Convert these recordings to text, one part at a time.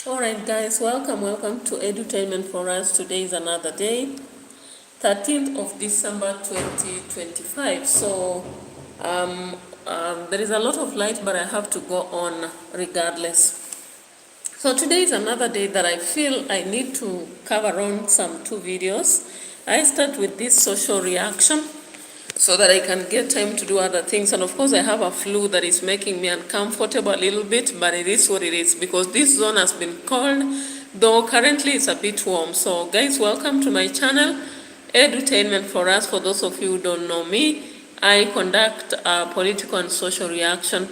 Alright guys, welcome to Edutainment for Us. Today is another day, 13th of December 2025. So there is a lot of light, but I have to go on regardless. So today is another day that I feel I need to cover on some two videos. I start with this social reaction so that I can get time to do other things. And of course, I have a flu that is making me uncomfortable a little bit, but it is what it is because this zone has been cold, though currently it's a bit warm. So guys, welcome to my channel, Edutainment for Us. For those of you who don't know me, I conduct political and social reaction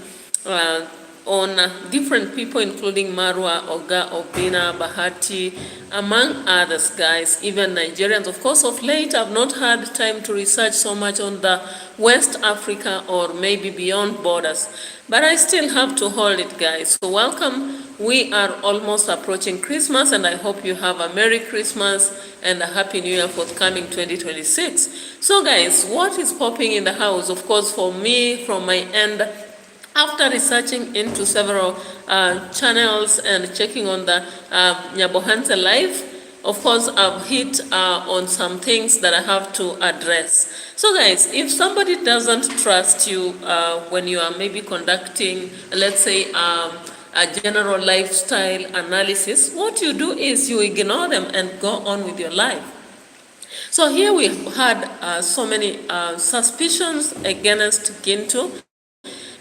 on different people, including Marwa, Oga, Obina, Bahati, among others, guys, even Nigerians. Of course, of late, I've not had time to research so much on the West Africa or maybe beyond borders, but I still have to hold it, guys. So welcome. We are almost approaching Christmas, and I hope you have a Merry Christmas and a Happy New Year forthcoming 2026. So guys, what is popping in the house? Of course, for me, from my end, after researching into several channels and checking on the Nyabohanse live, of course, I've hit on some things that I have to address. So guys, if somebody doesn't trust you when you are maybe conducting, let's say, a general lifestyle analysis, what you do is you ignore them and go on with your life. So here we had so many suspicions against Gintu.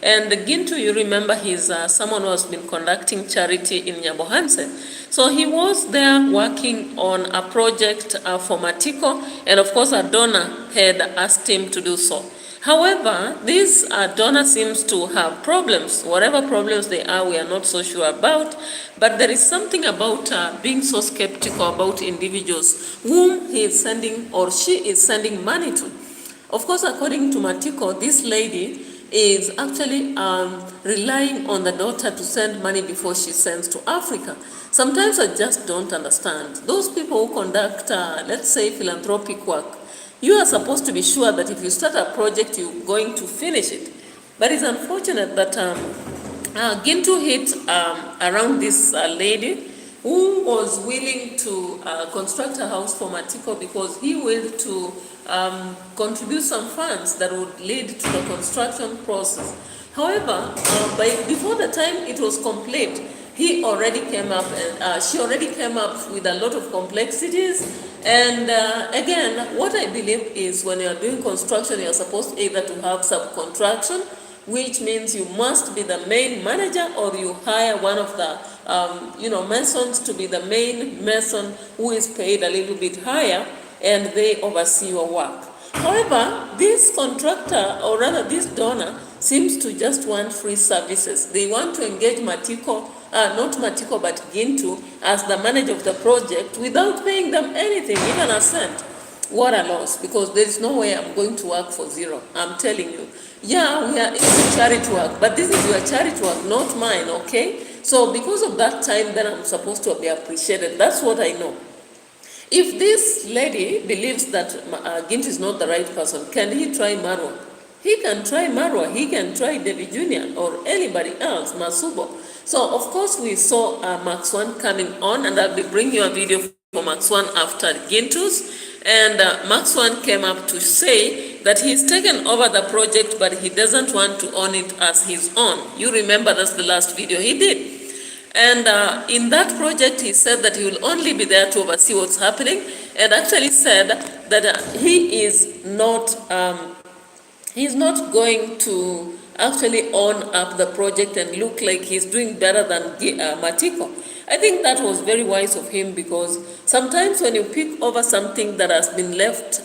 And Gintu, you remember, he's someone who has been conducting charity in Nyabohanse. So he was there working on a project for Matiko, and of course a donor had asked him to do so. However, this donor seems to have problems. Whatever problems they are, we are not so sure about. But there is something about being so skeptical about individuals whom he is sending or she is sending money to. Of course, according to Matiko, this lady is actually relying on the daughter to send money before she sends to Africa. Sometimes I just don't understand. Those people who conduct, let's say, philanthropic work, you are supposed to be sure that if you start a project, you're going to finish it. But it's unfortunate that Gintu hit around this lady who was willing to construct a house for Matiko because he willed to contribute some funds that would lead to the construction process. However, before the time it was complete, he already came up and she already came up with a lot of complexities. And again, what I believe is when you are doing construction, you are supposed either to have subcontraction, which means you must be the main manager, or you hire one of the masons to be the main mason who is paid a little bit higher, and they oversee your work. However, this contractor, or rather this donor, seems to just want free services. They want to engage Matiko, not Matiko, but Gintu, as the manager of the project without paying them anything, even a cent. What a loss, because there is no way I'm going to work for zero. I'm telling you. Yeah, we are into charity work, but this is your charity work, not mine, okay? So because of that time, then I'm supposed to be appreciated. That's what I know. If this lady believes that Gintu is not the right person, can he try Marwa? He can try Marwa. He can try David Jr. or anybody else, Masubo. So, of course, we saw Max One coming on, and I'll be bringing you a video for Max One after Gintu's. And Max One came up to say that he's taken over the project, but he doesn't want to own it as his own. You remember that's the last video he did. And in that project, he said that he will only be there to oversee what's happening, and actually said that he is not going to actually own up the project and look like he's doing better than Matiko. I think that was very wise of him, because sometimes when you pick over something that has been left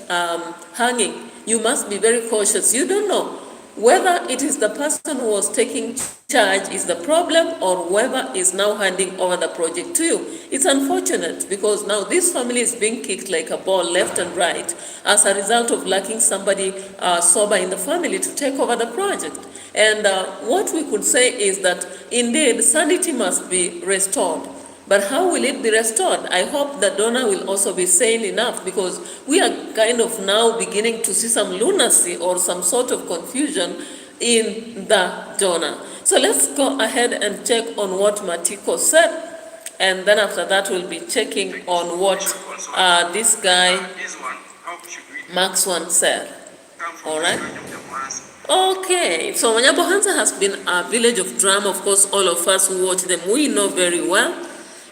hanging, you must be very cautious. You don't know whether it is the person who was taking charge is the problem, or whoever is now handing over the project to you. It's unfortunate, because now this family is being kicked like a ball left and right as a result of lacking somebody sober in the family to take over the project. And what we could say is that indeed sanity must be restored. But how will it be restored? I hope the donor will also be sane enough, because we are kind of now beginning to see some lunacy or some sort of confusion in the donor. So let's go ahead and check on what Matiko said and then after that we'll be checking on what this guy Maxwan said. All right. Okay, so Nyabohansa has been a village of drama. Of course, all of us who watch them, we know very well.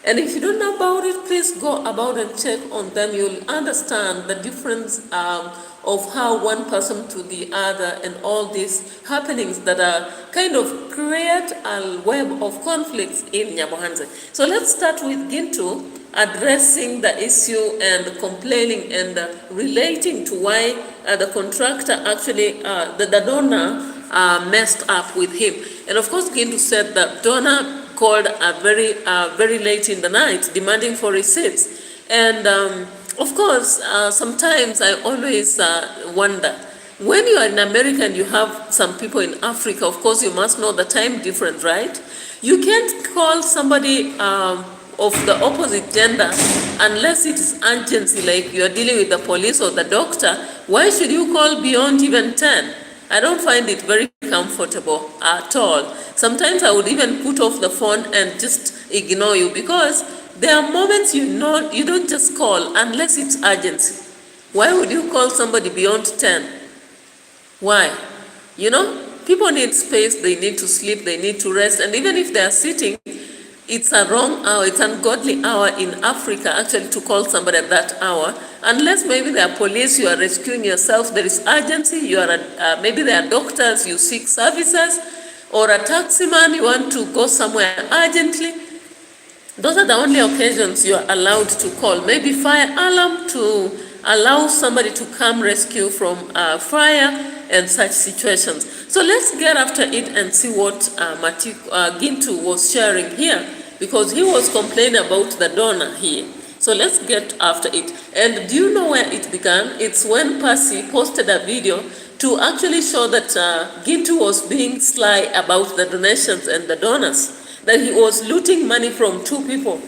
And if you don't know about it, please go about and check on them. You'll understand the difference of how one person to the other and all these happenings that are kind of create a web of conflicts in Nyabohansa. So let's start with Gintu addressing the issue and complaining and relating to why the contractor actually, the donor messed up with him. And of course, Gintu said that donor called very late in the night demanding for receipts. And of course, sometimes I always wonder, when you are in America and you have some people in Africa, of course you must know the time difference, right? You can't call somebody of the opposite gender unless it is urgency, like you are dealing with the police or the doctor. Why should you call beyond even 10? I don't find it very comfortable at all. Sometimes I would even put off the phone and just ignore you, because there are moments you don't just call unless it's urgency. Why would you call somebody beyond 10? Why? You know, people need space, they need to sleep, they need to rest, and even if they are sitting, it's a wrong hour, it's an ungodly hour in Africa actually to call somebody at that hour, unless maybe they are police, you are rescuing yourself, there is urgency, you are maybe they are doctors, you seek services, or a taxi man, you want to go somewhere urgently. Those are the only occasions you are allowed to call. Maybe fire alarm to allow somebody to come rescue from fire and such situations. So let's get after it and see what Matiko, Gintu was sharing here, because he was complaining about the donor here. So let's get after it. And do you know where it began? It's when Percy posted a video to actually show that Gintu was being sly about the donations and the donors, that he was looting money from two people.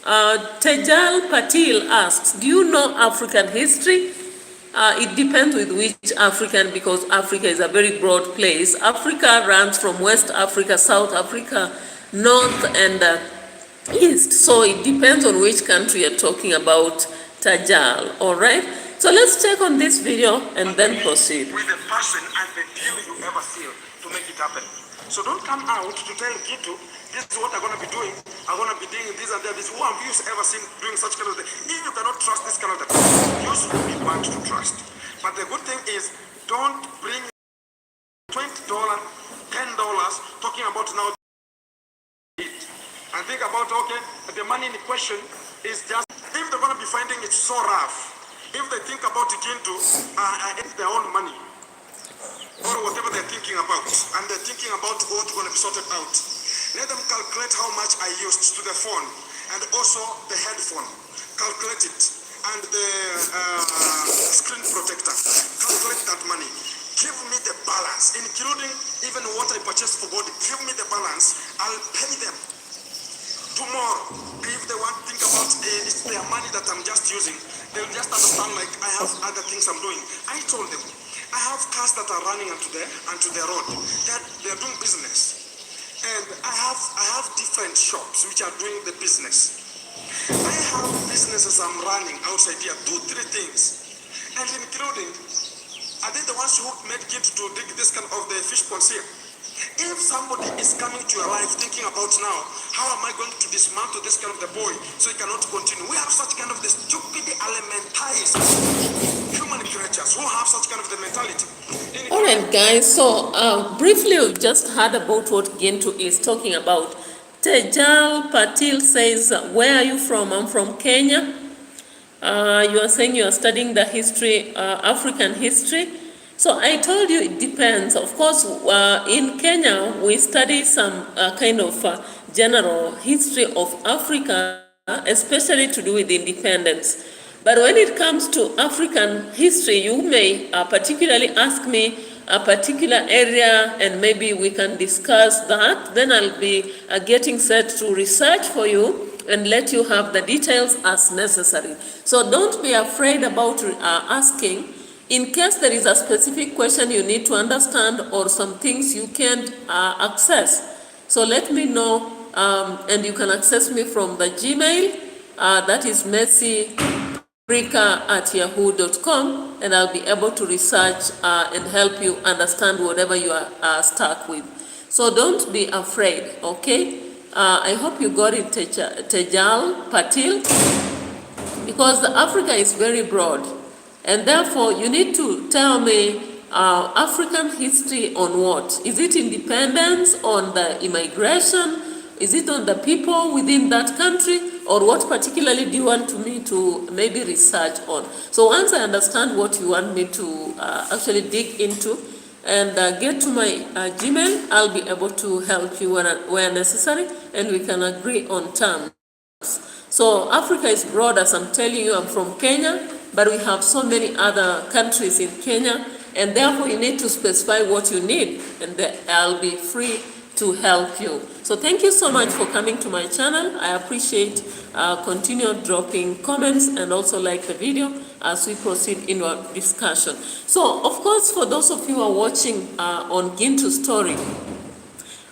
Tejal Patil asks, do you know African history? It depends with which African, because Africa is a very broad place. Africa runs from West Africa, South Africa, North and East. So it depends on which country you're talking about, Tajal, all right? So let's check on this video and then proceed. With the passion and the deal you ever feel to make it happen. So don't come out to tell Gitu, this is what I'm going to be doing. I'm going to be doing this and that. This. Who have you ever seen doing such kind of thing? If you cannot trust this kind of thing, you should be one to trust. But the good thing is, don't bring $20, $10 talking about now. And think about, okay, the money in question is just, if they're going to be finding it so rough, if they think about it into it's their own money, or whatever they're thinking about, and they're thinking about what's going to be sorted out, let them calculate how much I used to the phone, and also the headphone, calculate it, and the screen protector, calculate that money. Give me the balance, including even what I purchased for body. Give me the balance, I'll pay them. Tomorrow, if they want to think about it's their money that I'm just using, they'll just understand like I have other things I'm doing. I told them, I have cars that are running onto the road. They're doing business. And I have different shops which are doing the business. I have businesses I'm running outside here, 2-3 things. And including, are they the ones who made kids to dig this kind of the fish ponds here? If somebody is coming to your life thinking about now, how am I going to dismantle this kind of the boy so he cannot continue? We have such kind of the stupid elementized human creatures who have such kind of the mentality. All right, guys. So briefly, we've just heard about what Gintu is talking about. Tejal Patil says, where are you from? I'm from Kenya. You are saying you are studying the history, African history. So I told you it depends. Of course, in Kenya, we study some kind of general history of Africa, especially to do with independence. But when it comes to African history, you may particularly ask me a particular area, and maybe we can discuss that. Then I'll be getting set to research for you and let you have the details as necessary. So don't be afraid about asking. In case there is a specific question you need to understand or some things you can't access, so let me know and you can access me from the Gmail, that is messyrika@yahoo.com, and I'll be able to research and help you understand whatever you are stuck with. So don't be afraid, okay? I hope you got it, Tejal Patil, because Africa is very broad, and therefore you need to tell me African history on what? Is it independence, on the immigration? Is it on the people within that country? Or what particularly do you want me to maybe research on? So once I understand what you want me to actually dig into and get to my Gmail, I'll be able to help you where necessary, and we can agree on terms. So Africa is broad, as I'm telling you. I'm from Kenya, but we have so many other countries in Kenya, and therefore you need to specify what you need, and I'll be free to help you. So thank you so much for coming to my channel. I appreciate continue dropping comments and also like the video as we proceed in our discussion. So of course, for those of you who are watching on Gintu's story,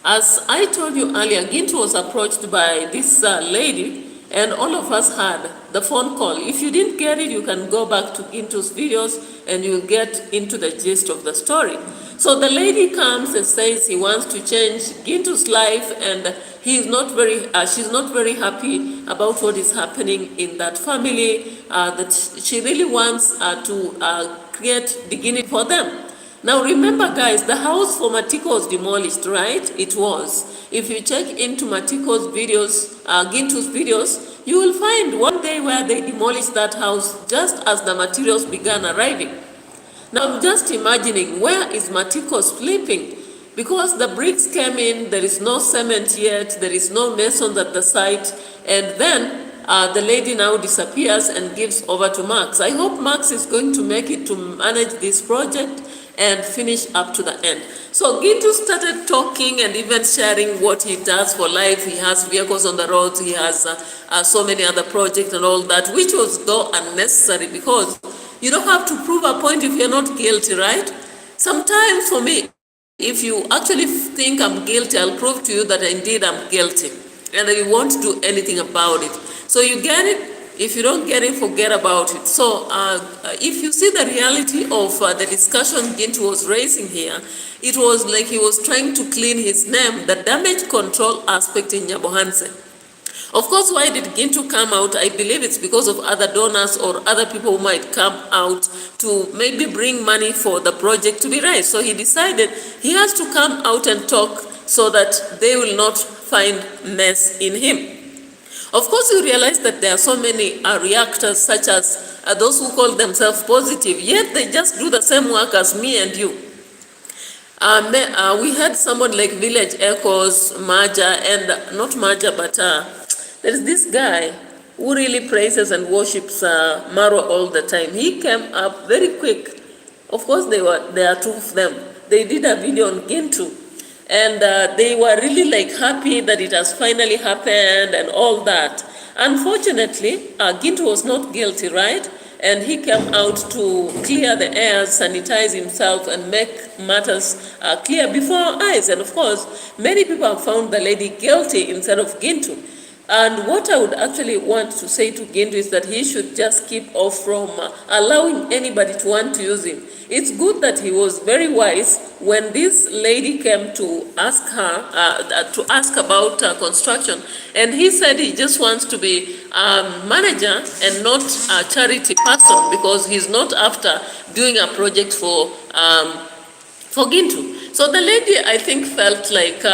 as I told you earlier, Gintu was approached by this lady, and all of us had the phone call. If you didn't get it, you can go back to Gintu's videos and you'll get into the gist of the story. So the lady comes and says he wants to change Gintu's life, and she's not very happy about what is happening in that family, that she really wants to create dignity for them. Now remember guys, the house for Matiko was demolished, right? It was. If you check into Matiko's videos, Gintu's videos, you will find one day where they demolished that house just as the materials began arriving. Now I'm just imagining, where is Matiko sleeping? Because the bricks came in, there is no cement yet, there is no masons at the site, and then the lady now disappears and gives over to Max. I hope Max is going to make it to manage this project and finish up to the end. So Gintu started talking and even sharing what he does for life. He has vehicles on the roads, he has so many other projects and all that, which was though unnecessary, because you don't have to prove a point if you're not guilty, right? Sometimes for me, if you actually think I'm guilty, I'll prove to you that indeed I'm guilty, and I won't do anything about it. So you get it? If you don't get it, forget about it. So if you see the reality of the discussion Gintu was raising here, it was like he was trying to clean his name, the damage control aspect in Nyabohanse. Of course, why did Gintu come out? I believe it's because of other donors or other people who might come out to maybe bring money for the project to be raised. So he decided he has to come out and talk so that they will not find mess in him. Of course, you realize that there are so many reactors, such as those who call themselves positive, yet they just do the same work as me and you. We had someone like Village Echoes, Maja, and not Maja, but there's this guy who really praises and worships Marwa all the time. He came up very quick. Of course, there are two of them. They did a video on Gintu. And they were really like happy that it has finally happened and all that. Unfortunately, Gintu was not guilty, right? And he came out to clear the air, sanitize himself, and make matters clear before our eyes. And of course, many people have found the lady guilty instead of Gintu. And what I would actually want to say to Gintu is that he should just keep off from allowing anybody to want to use him. It's good that he was very wise when this lady came to ask her, about construction. And he said he just wants to be a manager and not a charity person, because he's not after doing a project for Gintu. So the lady, I think, felt like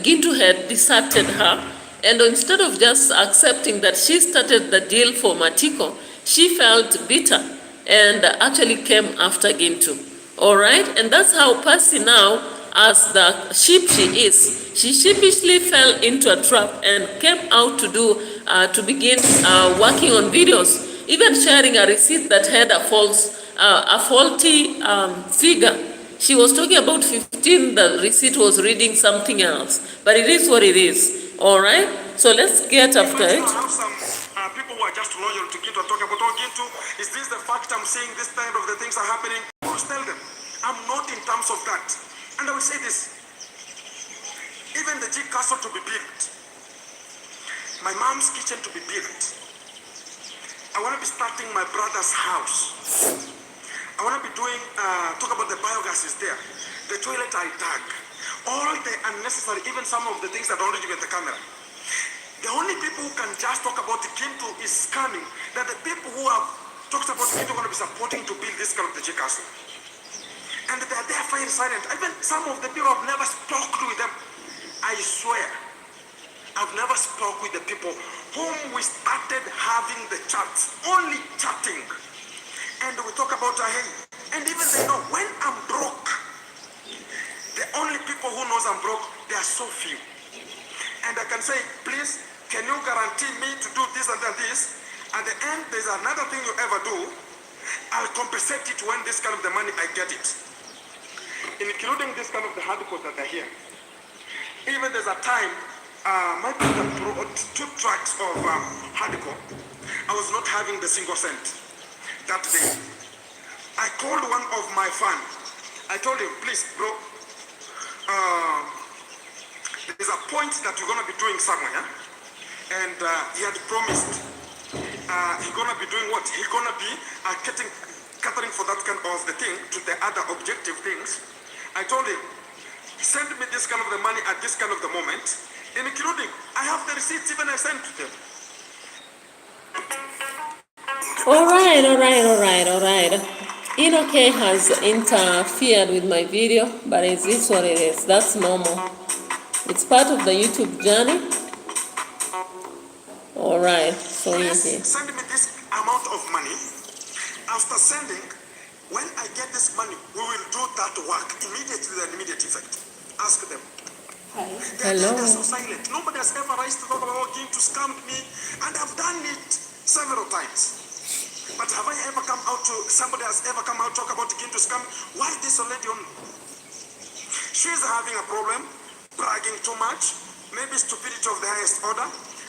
Gintu had deserted her. And instead of just accepting that she started the deal for Matiko, she felt bitter and actually came after Gintu. All right? And that's how Percy now, as the sheep she is, she sheepishly fell into a trap and came out to begin working on videos, even sharing a receipt that had a faulty figure. She was talking about 15, the receipt was reading something else. But it is what it is. All right, so let's get after it. I have some people who are just loyal to Gintu and talking about, oh, Gintu, is this the fact I'm saying this kind of the things are happening? I will tell them, I'm not in terms of that. And I will say this, even the G castle to be built, my mom's kitchen to be built. I want to be starting my brother's house. I want to be doing, talk about the biogas is there. The toilet I dug. All the unnecessary, even some of the things that don't even the camera. The only people who can just talk about the Kintu is scamming. That the people who have talked about the Kintu are going to be supporting to build this kind of the J Castle. And they are there fine silent. Even some of the people have never spoken with them. I swear, I've never spoke with the people whom we started having the chats, only chatting. And we talk about hey, and even they know when I'm broke, the only people who knows I'm broke, they are so few. And I can say, please, can you guarantee me to do this and this? At the end, there's another thing you ever do, I'll compensate it when this kind of the money, I get it. Including this kind of the hardcore that are here. Even there's a time, my brother brought 2 trucks of hardcore. I was not having the single cent. That day, I called one of my fan. I told him, please, bro, there's a point that you're going to be doing somewhere. And he had promised he's going to be doing what? He's going to be catering for that kind of the thing to the other objective things. I told him, send me this kind of the money at this kind of the moment, including, I have the receipts even I sent to them. All right. Inoke has interfered with my video, but it is what it is. That's normal. It's part of the YouTube journey. All right. So yes, send me this amount of money. After sending, when I get this money, we will do that work immediately with immediate effect. Ask them. Hi. Hello. They're so silent. Nobody has ever raised to talk about going to scam me, and I've done it several times. But have I ever come out to, somebody has ever come out to talk about going to scam? Why this lady on? She's having a problem, bragging too much, maybe stupidity of the highest order.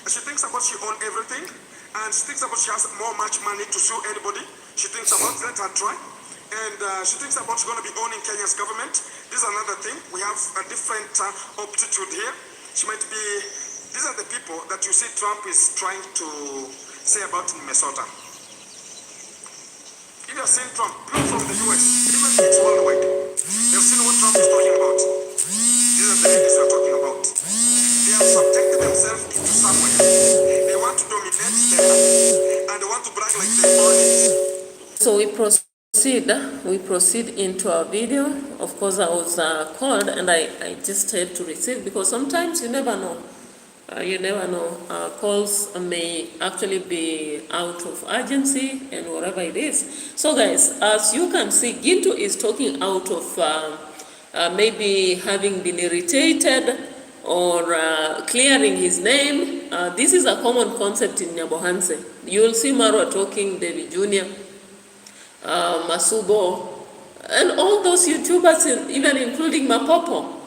She thinks about she owns everything, and she thinks about she has much money to sue anybody. She thinks about, let her try. And she thinks about she's going to be owning Kenya's government. This is another thing. We have a different aptitude here. She might be, these are the people that you see Trump is trying to say about in Minnesota. If you have seen Trump, people from the US, even it's worldwide, they've seen what Trump is talking about. These are the ladies we're talking about. They have subjected themselves into somewhere. They want to dominate them, and they want to brag like they own it. So we proceed into our video. Of course, I was called, and I just had to receive, because sometimes you never know. Calls may actually be out of urgency and whatever it is. So guys, as you can see, Gintu is talking out of maybe having been irritated or clearing his name. This is a common concept in Nyabohanse. You will see Marwa talking, David Jr., Masubo, and all those YouTubers, even including Mapopo.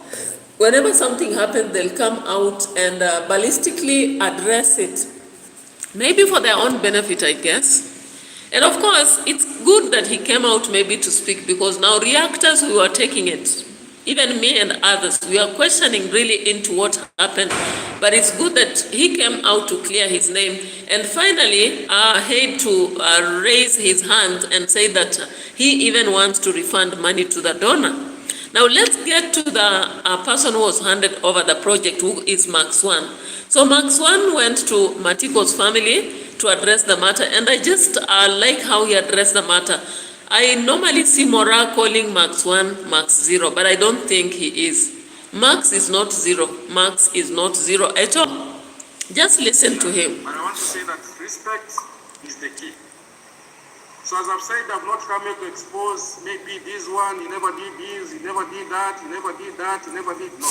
Whenever something happens, they'll come out and ballistically address it. Maybe for their own benefit, I guess. And of course, it's good that he came out maybe to speak, because now reactors, we were taking it. Even me and others, we are questioning really into what happened. But it's good that he came out to clear his name. And finally, had to raise his hand and say that he even wants to refund money to the donor. Now let's get to the person who was handed over the project, who is Max One. So Max One went to Matiko's family to address the matter, and I just like how he addressed the matter. I normally see Mora calling Max One Max Zero, but I don't think he is. Max is not zero. Max is not zero at all. Just listen to him. But I want to say that respect is the key. So as I've said, I've not come here to expose maybe this one, he never did this, he never did that, he never did that, he never did, no.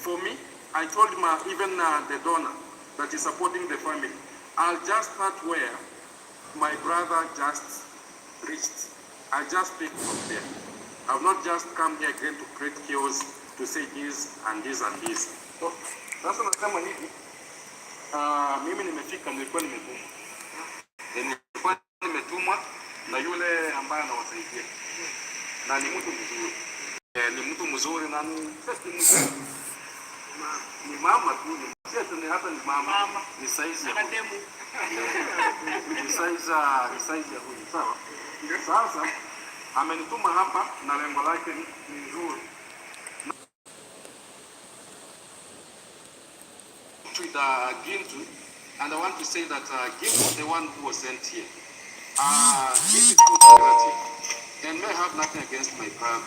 For me, I told him, even the donor that is supporting the family, I'll just start where my brother just reached. I just pick from there. I've not just come here again to create chaos, to say this and this and this. So, sasa nasema hivi, mimi nimefika, nilikuwa nimetumwa na yule ambaye anawasaidia, na ni mtu mzuri, ni mtu mzuri, na ni mama tu. Sasa ni hata ni mama ni size ya demu. Ni size ya huyu. Sawa. Sasa amenituma hapa na lengo lake ni nzuri. With Gintu, and I want to say that Gintu is the one who was sent here. This is good relative, and may have nothing against my brother.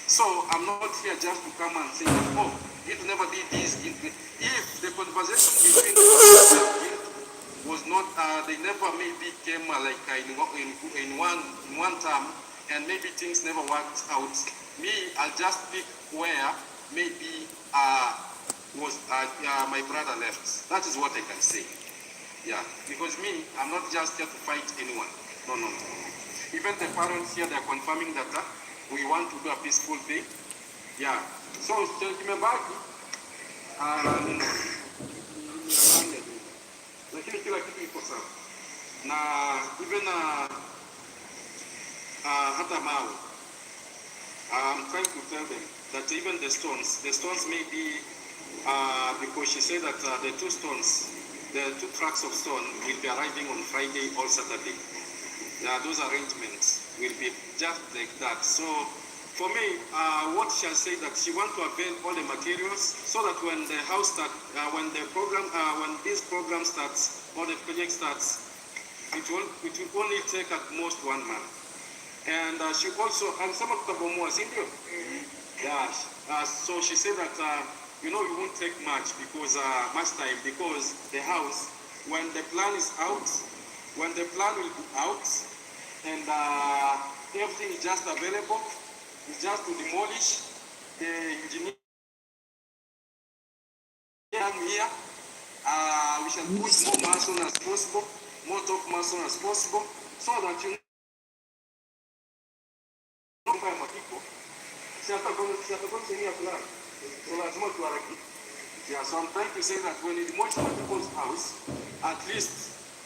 So I'm not here just to come and say, oh, it never did this. If the conversation between Gintu was not, they never maybe came in one term, and maybe things never worked out. Me, I'll just pick where maybe was my brother left. That is what I can say. Yeah, because me, I'm not just here to fight anyone. No. Even the parents here, they're confirming that we want to do a peaceful thing. Yeah. So, kimebaki lakini kila kitu iko sawa. Na even hata mawe, I'm trying to tell them that even the stones may be because she said that the two trucks of stone will be arriving on Friday or Saturday. Those arrangements will be just like that. So for me, what she has said that she wants to avail all the materials so that when the house starts, when this program starts or the project starts, it will only take at most 1 month. And she also, and some of the bomos in there. Yeah. So she said that. You won't take much because much time because the house, when the plan is out, when the plan will be out, and everything is just available, it's just to demolish the engineer here. We shall put more mason as possible, more top mason as possible, so that you know by Matiko. Yeah, so I'm trying to say that when we demolish people's house, at least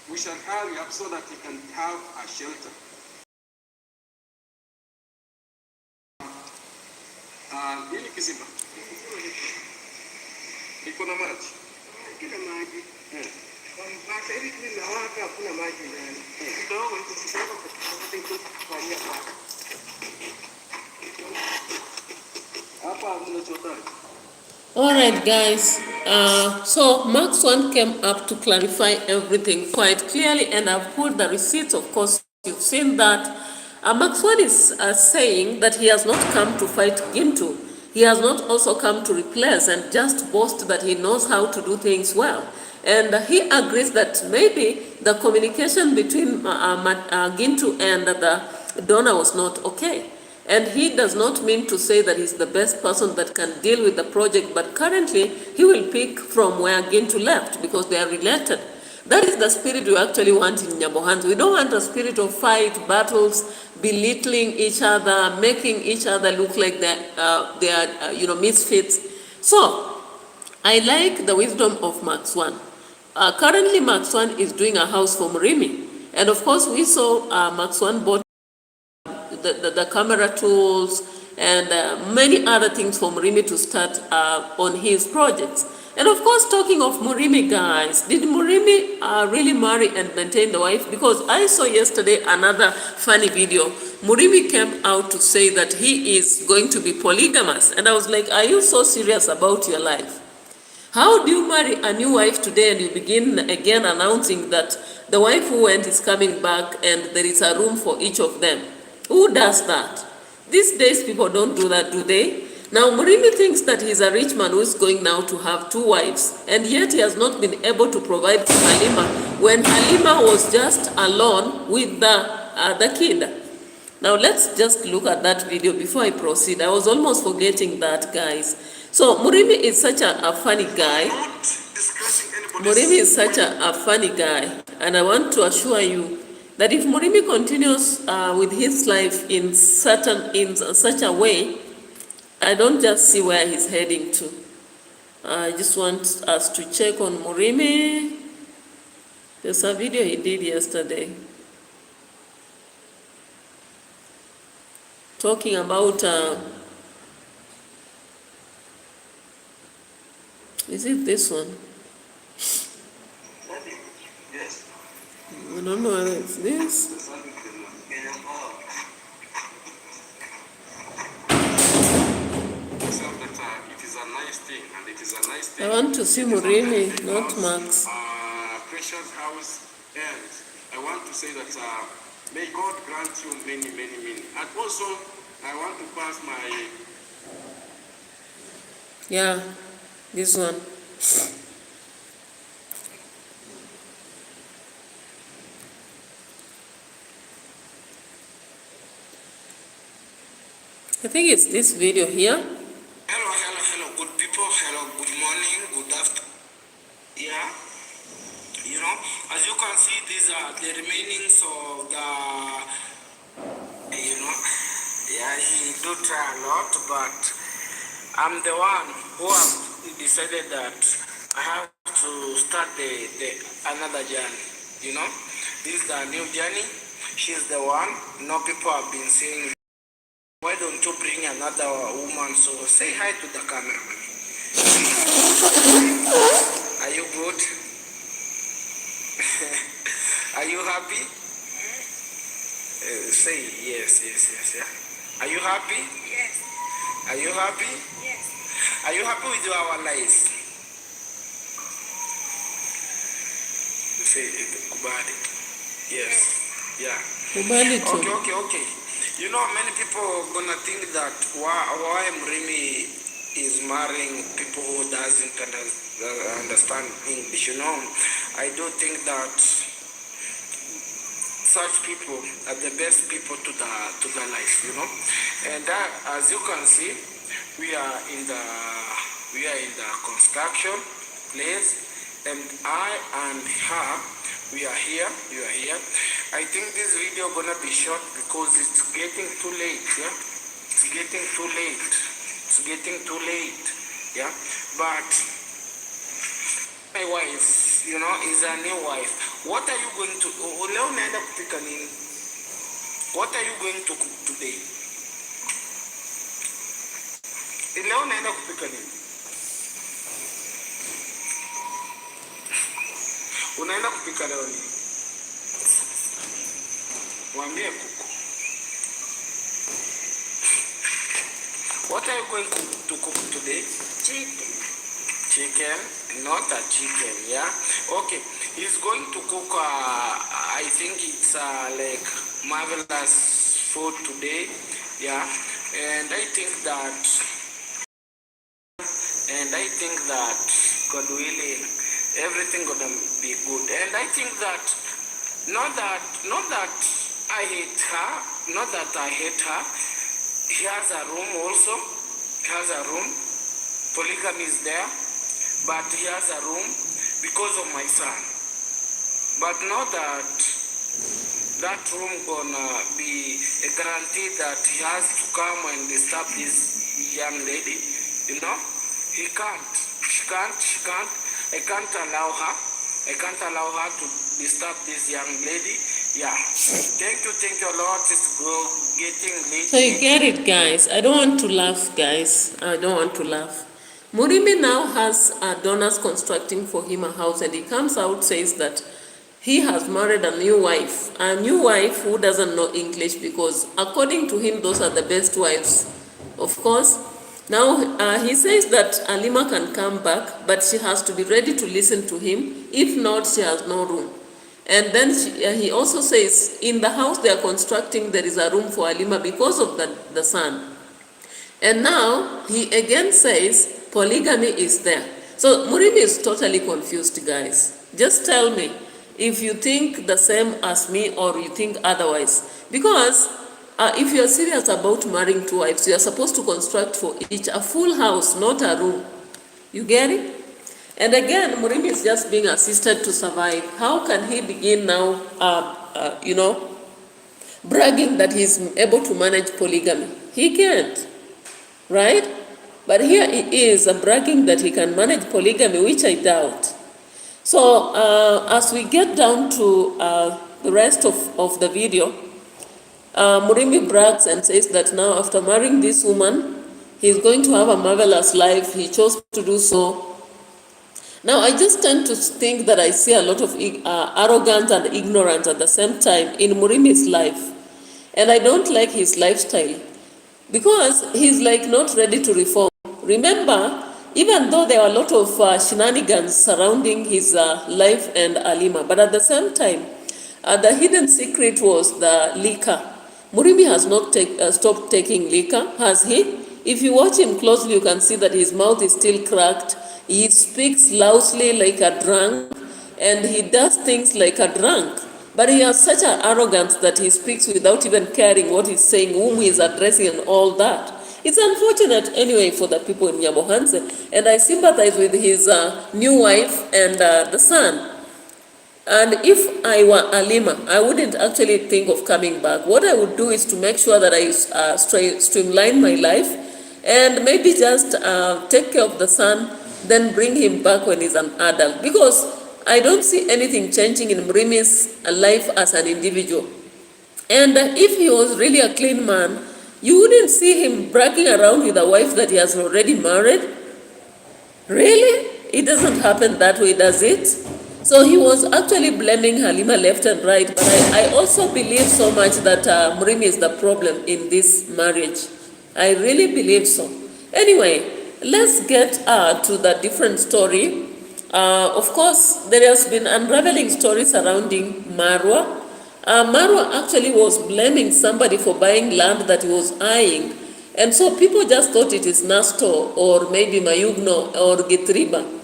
we shall hurry up so that we can have a shelter. Hili kisima iko na maji? Kila maji. Kwa mpaka hivi tunawaka hakuna maji ndani. Kidogo nikisema kwa hapa. Alright guys, so Max 1 came up to clarify everything quite clearly, and I've put the receipts. Of course, you've seen that. Max 1 is saying that he has not come to fight Gintu. He has not also come to replace and just boast that he knows how to do things well. And he agrees that maybe the communication between Gintu and the donor was not okay. And he does not mean to say that he's the best person that can deal with the project, but currently he will pick from where Gintu left because they are related. That is the spirit we actually want in Nyabohands. We don't want a spirit of fight, battles, belittling each other, making each other look like they are misfits. So I like the wisdom of Max 1. Currently Max 1 is doing a house for Murimi. And of course we saw Max 1 bought the camera tools and many other things for Murimi to start on his projects. And of course, talking of Murimi, guys, did Murimi really marry and maintain the wife? Because I saw yesterday another funny video. Murimi came out to say that he is going to be polygamous. And I was like, are you so serious about your life? How do you marry a new wife today and you begin again announcing that the wife who went is coming back and there is a room for each of them? Who does that? These days people don't do that, do they? Now Murimi thinks that he's a rich man who is going now to have 2 wives, and yet he has not been able to provide for Halima when Halima was just alone with the kid. Now let's just look at that video before I proceed. I was almost forgetting that, guys. So Murimi is such a funny guy. Murimi is such a funny guy, and I want to assure you that if Murimi continues with his life in such a way, I don't just see where he's heading to. I just want us to check on Murimi. There's a video he did yesterday talking about is it this one? Yes. I don't know whether it's this. It is a nice thing, and it is a nice thing. I want to see Murimi, not Max. Precious house, and I want to say that may God grant you many, many, many. And also, I want to pass my... Yeah, this one. I think it's this video here. Hello, good people. Hello, good morning, good afternoon. Yeah, you know, as you can see, these are the remainings of the, you know, yeah, he do try a lot, but I'm the one who have decided that I have to start the another journey, you know. This is the new journey. She's the one. No people have been saying, why don't you bring another woman? So say hi to the camera. Are you good? Are you happy? Say yes, yeah. Are you happy? Yes. Are you happy? Yes. Are you happy with our lives? Say kubali. Yes. Yeah. Kubali too. Okay. You know, many people are gonna think that why Mrimi is marrying people who doesn't understand English. You know, I do think that such people are the best people to the life. You know, and as you can see, we are in the construction place, and I and her, we are here. I think this video gonna be short because it's getting too late, yeah? It's getting too late, yeah? But my wife, you know, is a new wife. What are you going to, leo naenda kupika nini? What are you going to cook today? Leo naenda kupika nini? Unaenda kupika leo nini? Mwambie kuku. What are you going to cook today? Chicken, not a chicken, yeah? Okay, he's going to cook, I think it's like marvelous food today, yeah? And I think that God willing, everything gonna be good. And I think that not that I hate her, not that I hate her. He has a room also. He has a room. Polygamy is there, but he has a room because of my son. But not that room gonna be a guarantee that he has to come and disturb this young lady. You know, he can't. She can't. I can't allow her to disturb this young lady. Yeah. Thank you a lot. It's getting late. So you get it, guys. I don't want to laugh, guys. I don't want to laugh. Murimi now has donors constructing for him a house, and he comes out, says that he has married a new wife who doesn't know English, because according to him, those are the best wives. Of course, now he says that Alima can come back, but she has to be ready to listen to him. If not, she has no room. And then he also says, in the house they are constructing, there is a room for Alima because of the son. And now he again says polygamy is there. So Murimi is totally confused, guys. Just tell me if you think the same as me or you think otherwise. Because if you are serious about marrying two wives, you are supposed to construct for each a full house, not a room. You get it? And again, Murimi is just being assisted to survive. How can he begin now, bragging that he's able to manage polygamy? He can't, right? But here he is bragging that he can manage polygamy, which I doubt. So as we get down to the rest of the video, Murimi brags and says that now after marrying this woman, he's going to have a marvelous life. He chose to do so. Now, I just tend to think that I see a lot of arrogance and ignorance at the same time in Murimi's life. And I don't like his lifestyle because he's like not ready to reform. Remember, even though there are a lot of shenanigans surrounding his life and Alima, but at the same time, the hidden secret was the liquor. Murimi has not stopped taking liquor, has he? If you watch him closely, you can see that his mouth is still cracked. He speaks loudly like a drunk, and he does things like a drunk. But he has such an arrogance that he speaks without even caring what he's saying, whom he is addressing, and all that. It's unfortunate anyway for the people in Nyabohanse, and I sympathize with his new wife and the son. And if I were Alima, I wouldn't actually think of coming back. What I would do is to make sure that I streamline my life and maybe just take care of the son, then bring him back when he's an adult. Because I don't see anything changing in Mrimi's life as an individual. And if he was really a clean man, you wouldn't see him bragging around with a wife that he has already married. Really? It doesn't happen that way, does it? So he was actually blaming Halima left and right, but I also believe so much that Murimi is the problem in this marriage. I really believe so. Anyway, let's get to the different story. Of course, there has been unraveling stories surrounding Marwa. Marwa actually was blaming somebody for buying land that he was eyeing. And so people just thought it is Nasto or maybe Mayugno or Gitriba.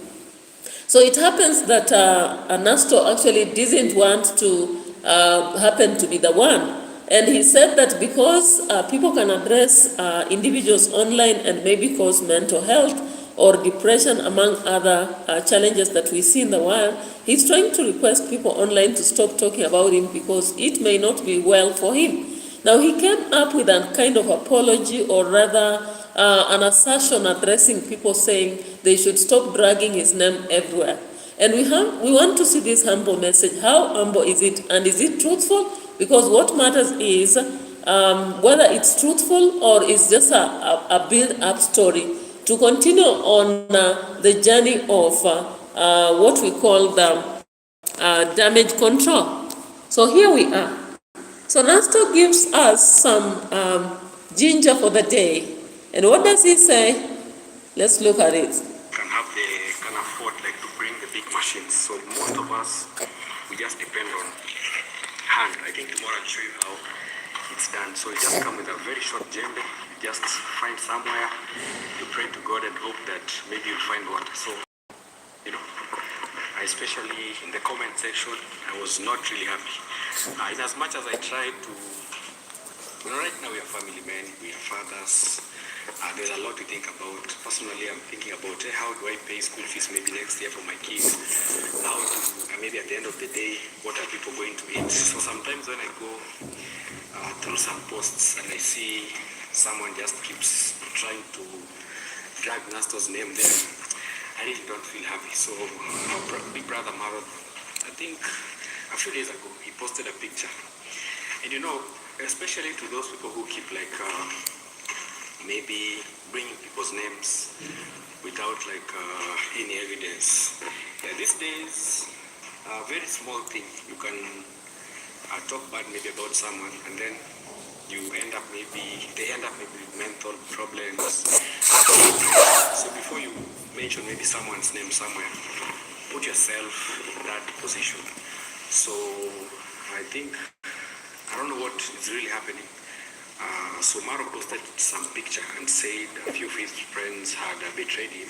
So it happens that Nasto actually didn't want to happen to be the one. And he said that because people can address individuals online and maybe cause mental health or depression among other challenges that we see in the world, he's trying to request people online to stop talking about him because it may not be well for him. Now he came up with a kind of apology, or rather an assertion addressing people saying they should stop dragging his name everywhere. And we want to see this humble message. How humble is it, and is it truthful? Because what matters is whether it's truthful or it's just a build-up story to continue on the journey of what we call the damage control. So here we are. So Nasto gives us some ginger for the day. And what does he say? Let's look at it. Can afford like to bring the big machines. So most of us, we just depend on hand. I think tomorrow I'll show you how it's done. So you just come with a very short jembe. You just find somewhere. You pray to God and hope that maybe you'll find water. So, you know, especially in the comment section, I was not really happy. In as much as I tried to, right now we are family men, we are fathers. There's a lot to think about. Personally, I'm thinking about how do I pay school fees maybe next year for my kids? How do, maybe at the end of the day, what are people going to eat? So sometimes when I go through some posts and I see someone just keeps trying to drag Nasto's name there, I really don't feel happy. So our big brother Marwa, I think a few days ago, he posted a picture. And you know, especially to those people who keep like maybe bringing people's names without like any evidence. Yeah, these days, a very small thing, you can talk bad maybe about someone and then they end up maybe with mental problems. So before you mention maybe someone's name somewhere, put yourself in that position. So I think, I don't know what is really happening. So Maro posted some picture and said a few of his friends had betrayed him.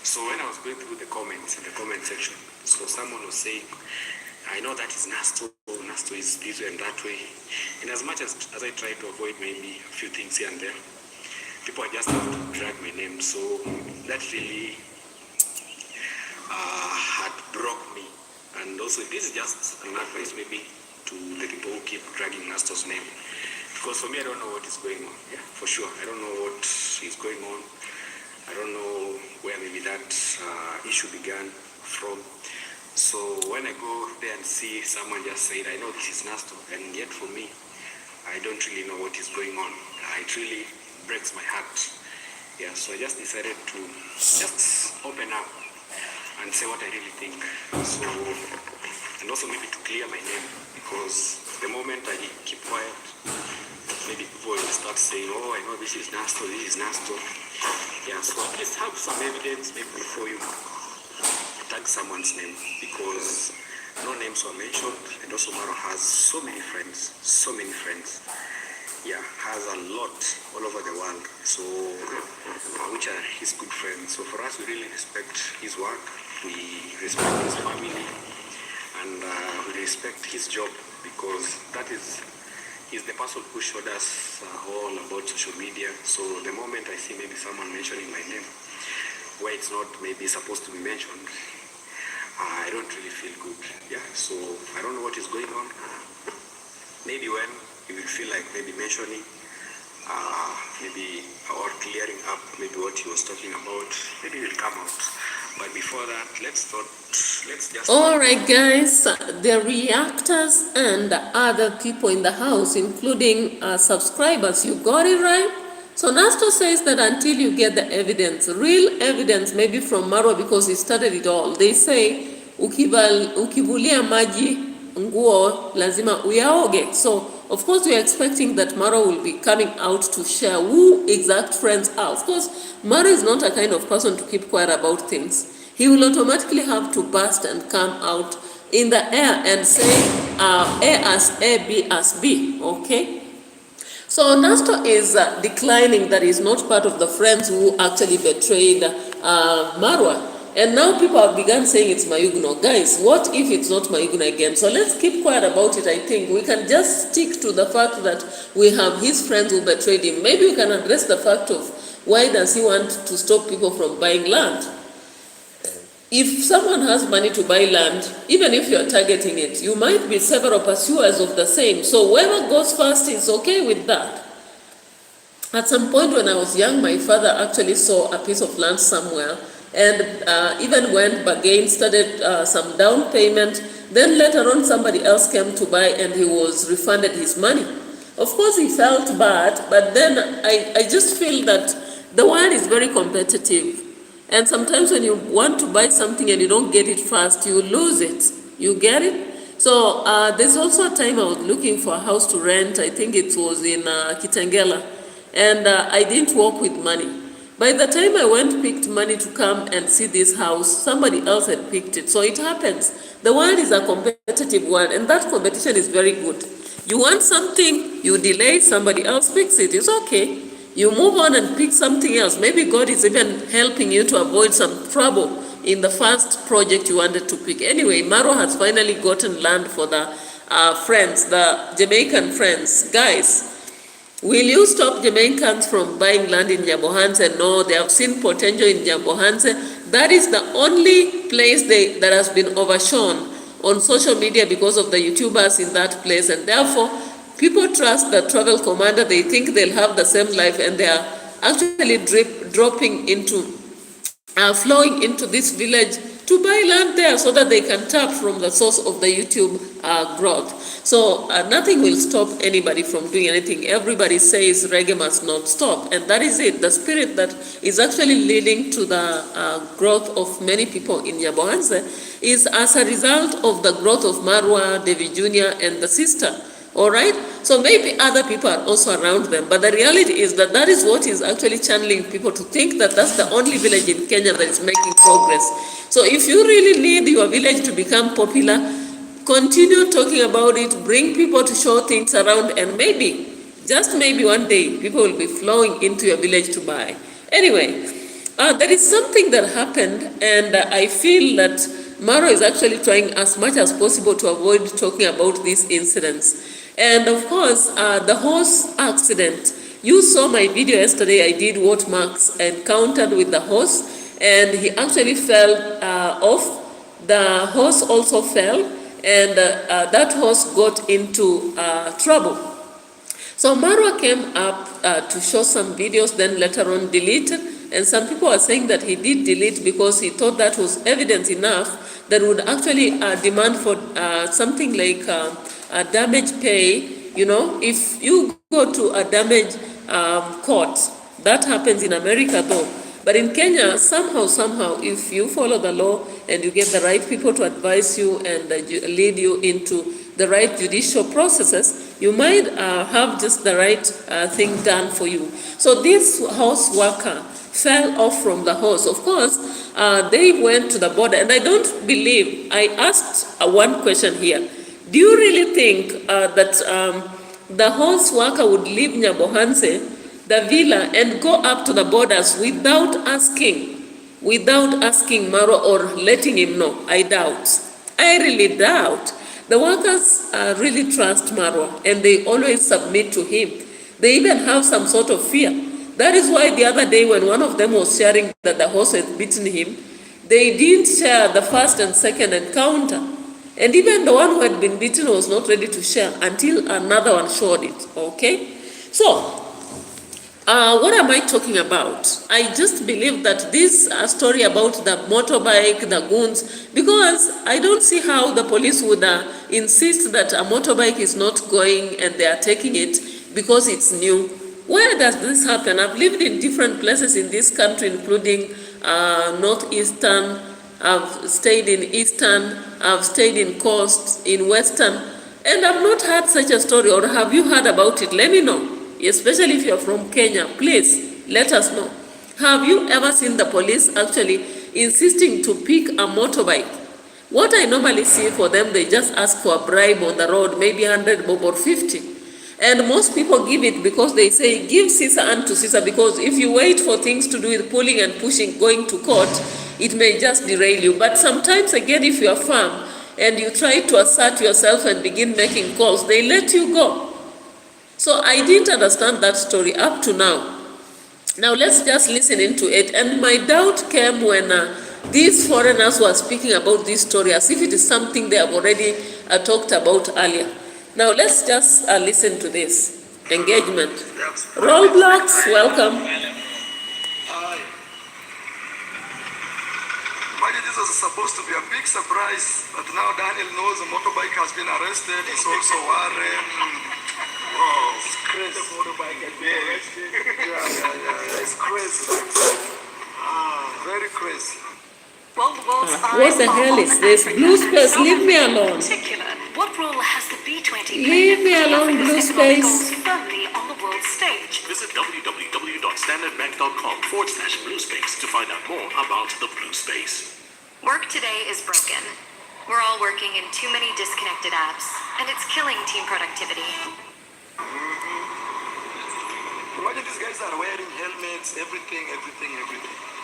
So when I was going through the comments in the comment section, so someone was saying, I know that is Nasto is this way and that way. And as much as I try to avoid maybe a few things here and there, people are just have to drag my name. So that really had broke me. And also this is just an advice maybe to the people who keep dragging Nasto's name. Because for me, I don't know what is going on. Yeah, for sure. I don't know what is going on. I don't know where maybe that issue began from. So when I go there and see someone just saying, I know this is Nasto, and yet for me, I don't really know what is going on. It really breaks my heart. Yeah, so I just decided to just open up and say what I really think. So, and also maybe to clear my name, because the moment I keep quiet, maybe people will start saying, oh, I know this is Nasto, this is Nasto. Yeah, so at least have some evidence maybe before you tag someone's name, because no names were mentioned, and also Maro has so many friends. Yeah, has a lot all over the world, so which are his good friends. So for us, we really respect his work, we respect his family, and we respect his job, because that is he's the person who showed us all about social media. So the moment I see maybe someone mentioning my name where it's not maybe supposed to be mentioned, I don't really feel good. Yeah, so I don't know what is going on. Maybe when you will feel like maybe mentioning, maybe or clearing up maybe what he was talking about, maybe it will come out. But before that, let's just... Alright guys, the reactors and other people in the house, including subscribers, you got it right? So Nasto says that until you get the evidence, real evidence, maybe from Marwa, because he started it all. They say, ukivulia maji nguo lazima uyaoge. So of course we are expecting that Marwa will be coming out to share who exact friends are. Of course, Marwa is not a kind of person to keep quiet about things. He will automatically have to burst and come out in the air and say A as A, B as B, okay? So Nasto is declining that he's not part of the friends who actually betrayed Marwa. And now people have begun saying it's Mayugno. Guys, what if it's not Mayugno again? So let's keep quiet about it. I think we can just stick to the fact that we have his friends who betrayed him. Maybe we can address the fact of why does he want to stop people from buying land? If someone has money to buy land, even if you're targeting it, you might be several pursuers of the same. So whoever goes first is okay with that. At some point when I was young, my father actually saw a piece of land somewhere, and even when bargain started some down payment, then later on somebody else came to buy and he was refunded his money. Of course he felt bad, but then I just feel that the world is very competitive. And sometimes when you want to buy something and you don't get it fast, you lose it. You get it? So there's also a time I was looking for a house to rent. I think it was in Kitengela. And I didn't walk with money. By the time I went picked money to come and see this house, somebody else had picked it. So it happens. The world is a competitive world, and that competition is very good. You want something, you delay, somebody else picks it. It's okay. You move on and pick something else. Maybe God is even helping you to avoid some trouble in the first project you wanted to pick. Anyway, Maro has finally gotten land for the friends, the Jamaican friends. Guys, will you stop Jamaicans from buying land in Nyabohanse? No, they have seen potential in Nyabohanse. That is the only place that has been overshone on social media because of the YouTubers in that place, and therefore people trust the travel commander. They think they'll have the same life, and they are actually flowing into this village to buy land there so that they can tap from the source of the YouTube growth. So nothing will stop anybody from doing anything. Everybody says reggae must not stop, and that is it. The spirit that is actually leading to the growth of many people in Nyabohanse is as a result of the growth of Marwa, David Jr., and the sister. All right, so maybe other people are also around them, but the reality is that that is what is actually channeling people to think that that's the only village in Kenya that is making progress. So if you really need your village to become popular, continue talking about it, bring people to show things around, and maybe, just maybe one day, people will be flowing into your village to buy. Anyway, there is something that happened, and I feel that Maro is actually trying as much as possible to avoid talking about these incidents. And of course, the horse accident. You saw my video yesterday. I did what Max encountered with the horse, and he actually fell off. The horse also fell, and that horse got into trouble. So Marwa came up to show some videos, then later on deleted, and some people are saying that he did delete because he thought that was evidence enough that would actually demand for something like a damage pay. You know, if you go to a damage court, that happens in America though, But in Kenya, somehow, if you follow the law and you get the right people to advise you and lead you into the right judicial processes, you might have just the right thing done for you. So this horse worker fell off from the horse. Of course, they went to the border, and I don't believe, I asked one question here. Do you really think that the horse worker would leave Nyabohanse, the villa, and go up to the borders without asking Marwa or letting him know? I doubt. I really doubt. The workers really trust Marwa, and they always submit to him. They even have some sort of fear. That is why the other day when one of them was sharing that the horse had beaten him, they didn't share the first and second encounter. And even the one who had been beaten was not ready to share until another one showed it, okay? So, what am I talking about? I just believe that this story about the motorbike, the goons, because I don't see how the police would insist that a motorbike is not going and they are taking it because it's new. Where does this happen? I've lived in different places in this country, including northeastern, I've stayed in eastern, I've stayed in coast, in western, and I've not heard such a story. Or have you heard about it? Let me know. Especially if you're from Kenya, please let us know. Have you ever seen the police actually insisting to pick a motorbike? What I normally see for them, they just ask for a bribe on the road, maybe 100 bob or 50. And most people give it because they say, give Caesar unto Caesar, because if you wait for things to do with pulling and pushing, going to court, it may just derail you. But sometimes again, if you are firm and you try to assert yourself and begin making calls, they let you go. So I didn't understand that story up to now. Now let's just listen into it. And my doubt came when these foreigners were speaking about this story as if it is something they have already talked about earlier. Now let's just listen to this. Engagement. Roadblocks, welcome. Imagine this was supposed to be a big surprise, but now Daniel knows a motorbike has been arrested. He's also worried. Wow, it's crazy. The motorbike has been arrested. Yeah. It's crazy. Very crazy. What the hell is this? Blue space, leave me alone. What role has the B20 Leave me alone, blue space. firmly on the world stage? Visit www.standardbank.com/bluespace to find out more about the Blue Space. Work today is broken. We're all working in too many disconnected apps, and it's killing team productivity. Imagine these guys are wearing helmets, everything.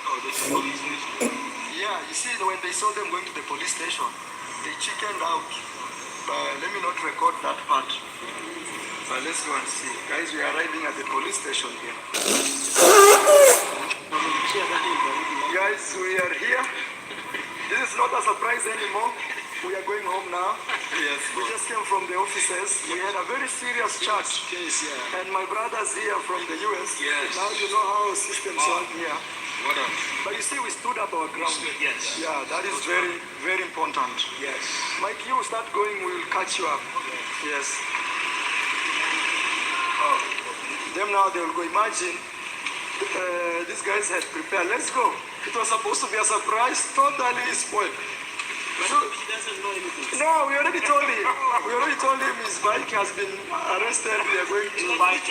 Oh, this is police station. Yeah, you see, when they saw them going to the police station, they chickened out. Let me not record that part. Let's go and see. Guys, we are arriving at the police station here. Guys, we are here. This is not a surprise anymore. We are going home now. Yes. We just came from the offices. We had a very serious chat. Yes, yeah. And my brother's here from the US. Yes. Now you know how systems work here. What else? But you see, we stood up our ground. Yes. Yeah, that is very, very important. Yes. Mike, you start going, we will catch you up. Yes. Oh. Them now, they will go. Imagine, these guys had prepared. Let's go. It was supposed to be a surprise. Totally spoiled. So, he doesn't know anything. No, we already told him. His bike has been arrested. We are going to bike.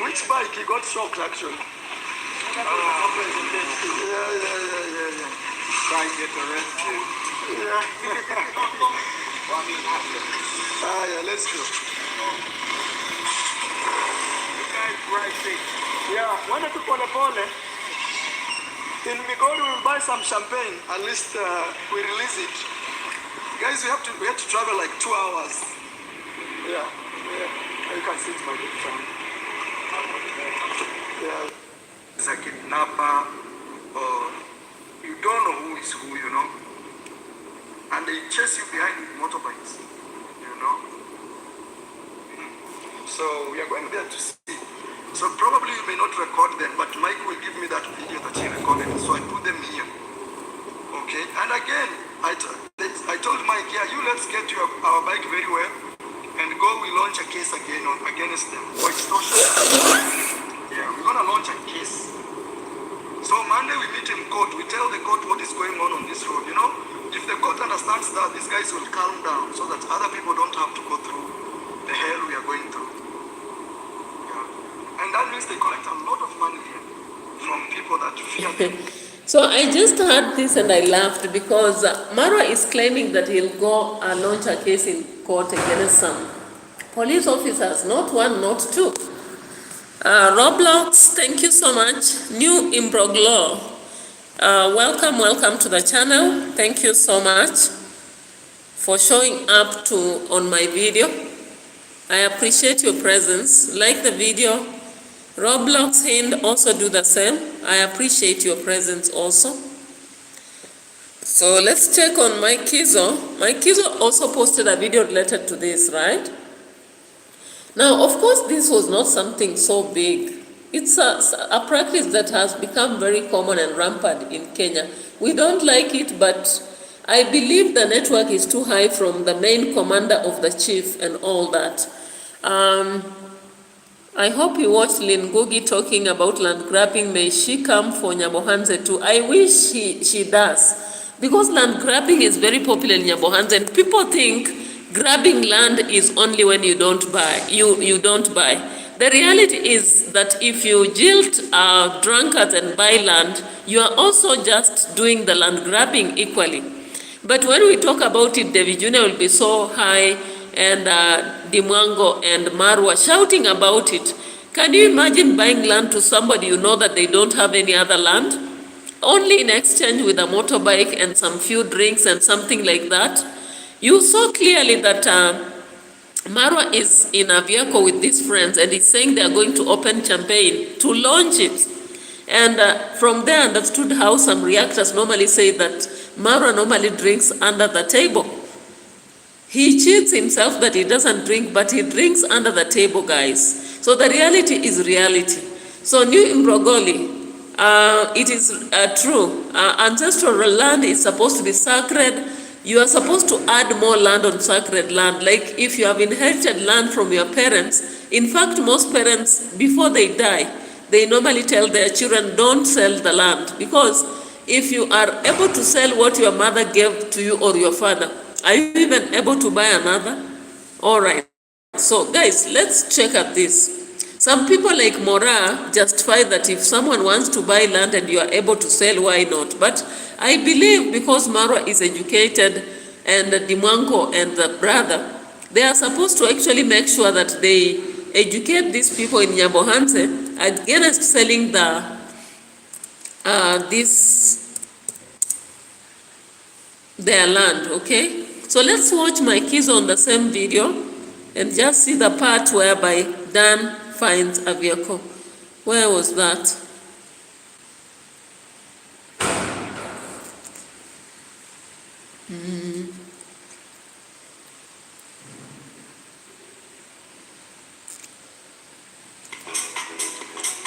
Which bike? He got shocked actually. Yeah. Bike get arrested. Yeah. Yeah, let's go. Yeah, wanted to pole. In Migori, we will buy some champagne. At least we release it. Guys, we have to travel like 2 hours. Yeah. You can see it by the time. Yeah. It's a kidnapper, or you don't know who is who, you know. And they chase you behind with motorbikes, you know. So we are going there to see. So probably you may not record them, but Mike will give me that video that he recorded. So I put them here. Okay. And again, I told Mike, yeah, let's get our bike very well, and we launch a case again against them for extortion. Yeah, we're gonna launch a case. So Monday we meet in court. We tell the court what is going on this road. You know, if the court understands that, these guys will calm down so that other people don't have to go through the hell we are going through. Yeah. And that means they collect a lot of money from people that fear them. So I just heard this and I laughed because Marwa is claiming that he'll go launch a case in court against some police officers, not one, not two. Roblox, thank you so much. New Imbroglo, welcome to the channel. Thank you so much for showing up on my video. I appreciate your presence. Like the video. Roblox Hind, also do the same. I appreciate your presence also. So let's check on Mike Kizo. Mike Kizo also posted a video related to this, right? Now, of course, this was not something so big. It's a practice that has become very common and rampant in Kenya. We don't like it, but I believe the network is too high from the main commander of the chief and all that. I hope you watched Lynn Ngugi talking about land grabbing. May she come for Nyabohanze too. I wish she does. Because land grabbing is very popular in Nyabohanze. And people think grabbing land is only when you don't buy. You don't buy. The reality is that if you jilt drunkards and buy land, you are also just doing the land grabbing equally. But when we talk about it, David Jr. will be so high, and Dimwango and Marwa shouting about it. Can you imagine buying land to somebody you know that they don't have any other land? Only in exchange with a motorbike and some few drinks and something like that. You saw clearly that Marwa is in a vehicle with these friends and he's saying they are going to open champagne to launch it. And from there I understood how some reactors normally say that Marwa normally drinks under the table. He cheats himself that he doesn't drink, but he drinks under the table, guys. So the reality is reality. So New Imbrogoli, it is true. Ancestral land is supposed to be sacred. You are supposed to add more land on sacred land. Like if you have inherited land from your parents, in fact, most parents, before they die, they normally tell their children, don't sell the land. Because if you are able to sell what your mother gave to you or your father, are you even able to buy another? All right. So, guys, let's check at this. Some people like Mora justify that if someone wants to buy land and you are able to sell, why not? But I believe because Marwa is educated and Dimwango and the brother, they are supposed to actually make sure that they educate these people in Nyabohanze against selling their land, okay? So let's watch my kids on the same video and just see the part whereby Dan finds a vehicle. Where was that?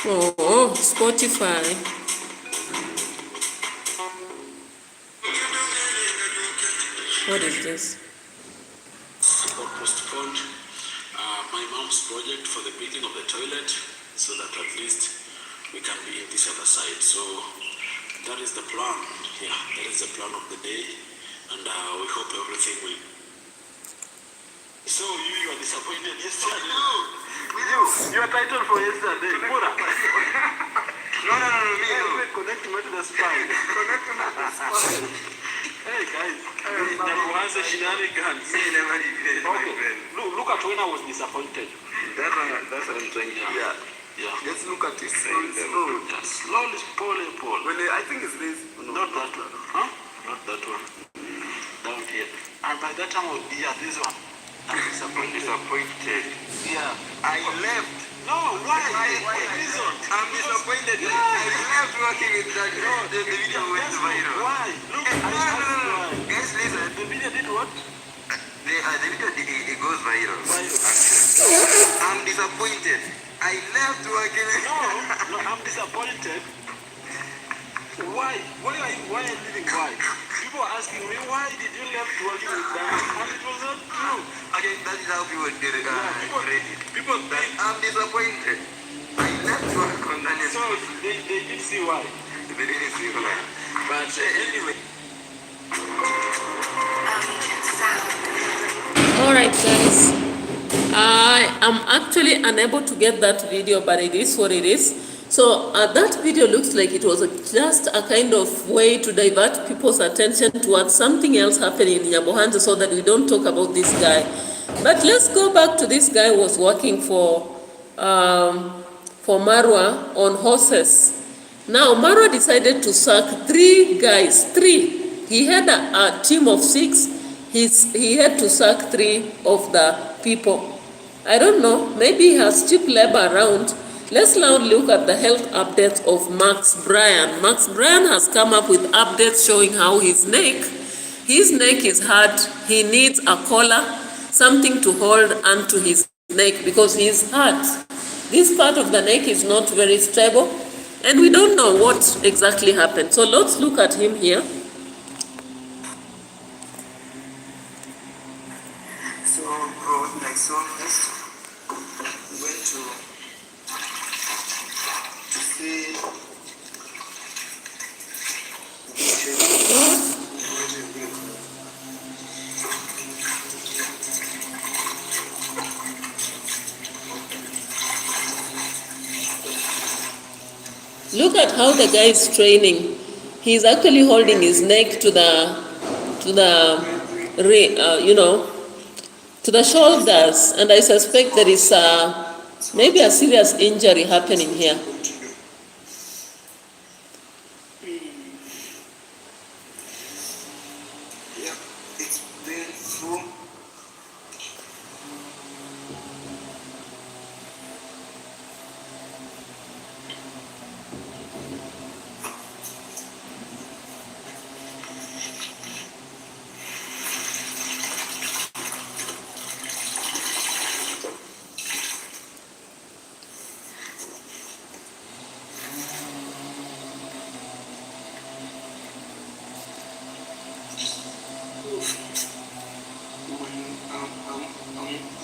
Oh, Spotify. What is this? Got postponed my mom's project for the building of the toilet so that at least we can be in this other side. So that is the plan. Yeah, that is the plan of the day, and we hope everything will. So you are disappointed yesterday. With you, your title for yesterday. Pura. No. Connect me to the spine. Connect me to the spine. Hey guys, Nyabohanze shenanigans. Okay, look at when I was disappointed. That's what I'm trying to do. Yeah. Let's look at it slowly, slowly. Well, I think it's this. Not that one. Huh? Not that one. Down here. And by that time of the year, this one. I'm disappointed. Yeah. I left. No, why? Reason. I'm disappointed. Yeah. I left working with that. No, the video went viral. Why? Look, No. Guys, listen. The video did what? The video, it goes viral. I'm disappointed. I left working. No, I'm disappointed. Why? Why are you leaving? Why? People are asking me, why did you left working with them? And it was not true. Okay, that is how people did it. People think I'm disappointed. I left work on that. so they did see why. very irregular. But anyway. Alright guys, I am actually unable to get that video, but it is what it is. So that video looks like it was just a kind of way to divert people's attention towards something else happening in Nyabohanza so that we don't talk about this guy. But let's go back to this guy who was working for Marwa on horses. Now Marwa decided to sack 3 guys, 3. He had a team of 6. He had to sack 3 of the people. I don't know, maybe he has cheap labor around. Let's now look at the health updates of Max Bryan. Max Bryan has come up with updates showing how his neck is hurt. He needs a collar, something to hold onto his neck because he is hurt. This part of the neck is not very stable, and we don't know what exactly happened. So let's look at him here. So, like so, next we went to see Look at how the guy is training. He's actually holding his neck to the shoulders, and I suspect there is maybe a serious injury happening here. yeah, it's painful.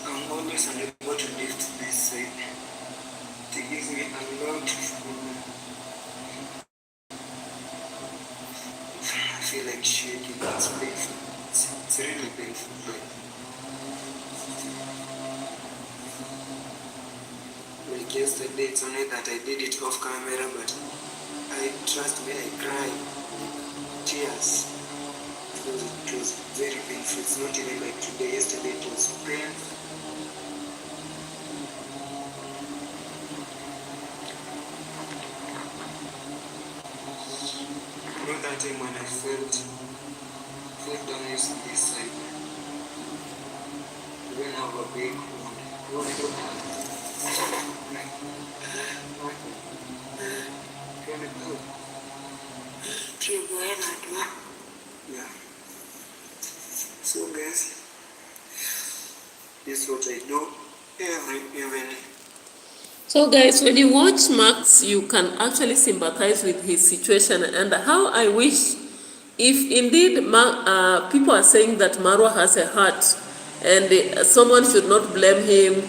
I'm always unable to lift this side. It gives me a lot of problem. I feel like shaking. It's painful. It's really painful. Like yesterday, it's only that I did it off camera, but trust me, I cried. Tears. It was very painful. It's not even like today. Yesterday it was painful. Not that time when I fell down using this side. When I have a big wound. Yeah. So guys, this is what I do every evening. So guys, when you watch Max, you can actually sympathize with his situation, and how I wish, if indeed people are saying that Marwa has a heart and someone should not blame him,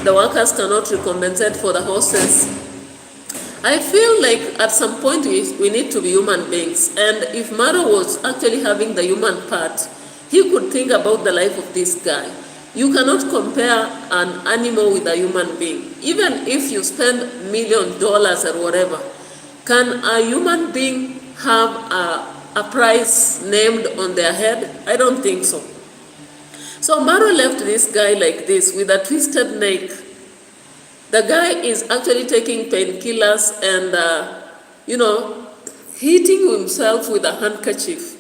the workers cannot recompensate for the horses. I feel like at some point we need to be human beings, and if Marwa was actually having the human part, he could think about the life of this guy. You cannot compare an animal with a human being. Even if you spend $1 million or whatever, can a human being have a price named on their head? I don't think so. So Marwa left this guy like this with a twisted neck. The guy is actually taking painkillers and, hitting himself with a handkerchief,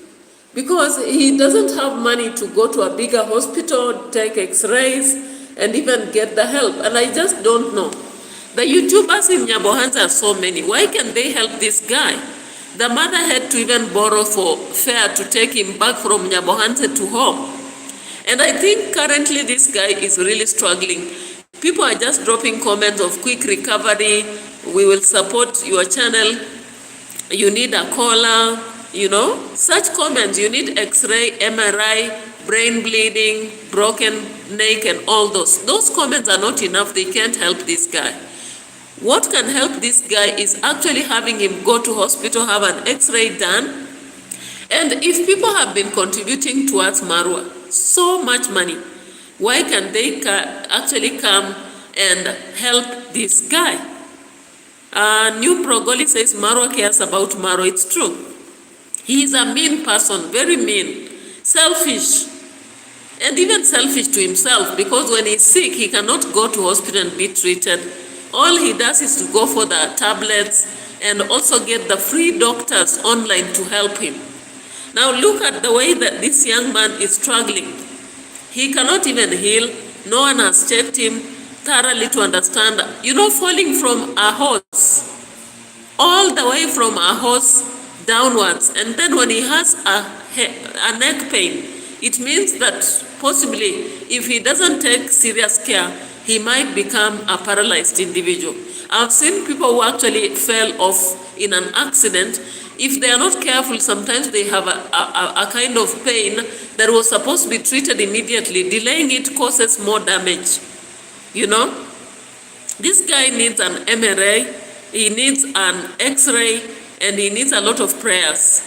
because he doesn't have money to go to a bigger hospital, take x-rays, and even get the help. And I just don't know. The YouTubers in Nyabohanza are so many. Why can they help this guy? The mother had to even borrow for fare to take him back from Nyabohanza to home. And I think currently this guy is really struggling. People are just dropping comments of quick recovery. We will support your channel. You need a collar. Such comments. You need x-ray, MRI, brain bleeding, broken neck, and all those. Those comments are not enough. They can't help this guy. What can help this guy is actually having him go to hospital, have an x-ray done. And if people have been contributing towards Marwa so much money, why can they actually come and help this guy? New Progoli says Marwa cares about Marwa. It's true. He is a mean person, very mean, selfish, and even selfish to himself, because when he's sick, he cannot go to hospital and be treated. All he does is to go for the tablets and also get the free doctors online to help him. Now look at the way that this young man is struggling. He cannot even heal. No one has checked him thoroughly to understand. You know, falling from a horse, all the way from a horse downwards, and then when he has a neck pain, it means that possibly if he doesn't take serious care, he might become a paralyzed individual. I've seen people who actually fell off in an accident. If they are not careful, sometimes they have a kind of pain that was supposed to be treated immediately. Delaying it causes more damage. You know? This guy needs an MRI, he needs an X-ray, and he needs a lot of prayers.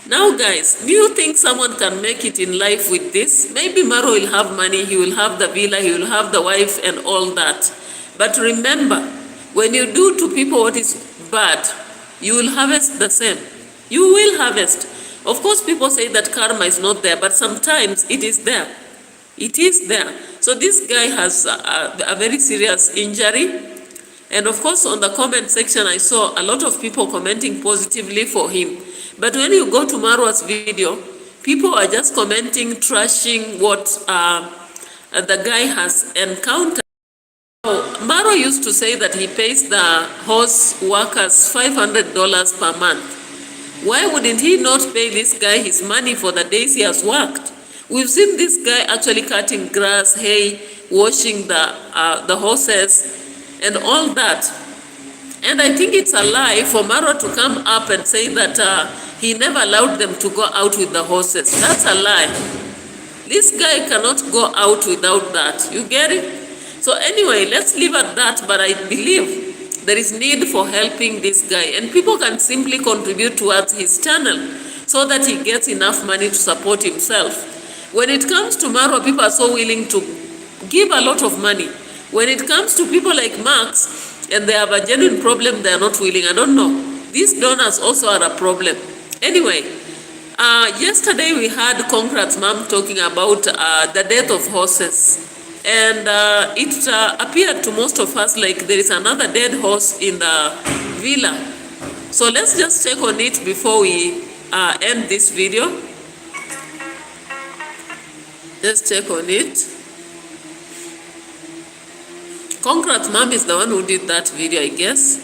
Now guys, do you think someone can make it in life with this? Maybe Maro will have money, he will have the villa, he will have the wife and all that. But remember, when you do to people what is bad, you will harvest the same. You will harvest. Of course, people say that karma is not there, but sometimes it is there. It is there. So this guy has a very serious injury. And of course, on the comment section, I saw a lot of people commenting positively for him. But when you go to Marwa's video, people are just commenting, trashing what the guy has encountered. Marwa used to say that he pays the horse workers $500 per month. Why wouldn't he not pay this guy his money for the days he has worked? We've seen this guy actually cutting grass, hay, washing the horses, and all that. And I think it's a lie for Marwa to come up and say that he never allowed them to go out with the horses. That's a lie. This guy cannot go out without that. You get it? So anyway, let's leave at that, but I believe there is need for helping this guy, and people can simply contribute towards his channel so that he gets enough money to support himself. When it comes to Marwa, people are so willing to give a lot of money. When it comes to people like Max, and they have a genuine problem, they are not willing. I don't know. These donors also are a problem. Anyway, yesterday we had Congrats Mom talking about the death of horses. And it appeared to most of us like there is another dead horse in the villa. So let's just check on it before we end this video. Let's check on it. Congrats Mom is the one who did that video, I guess.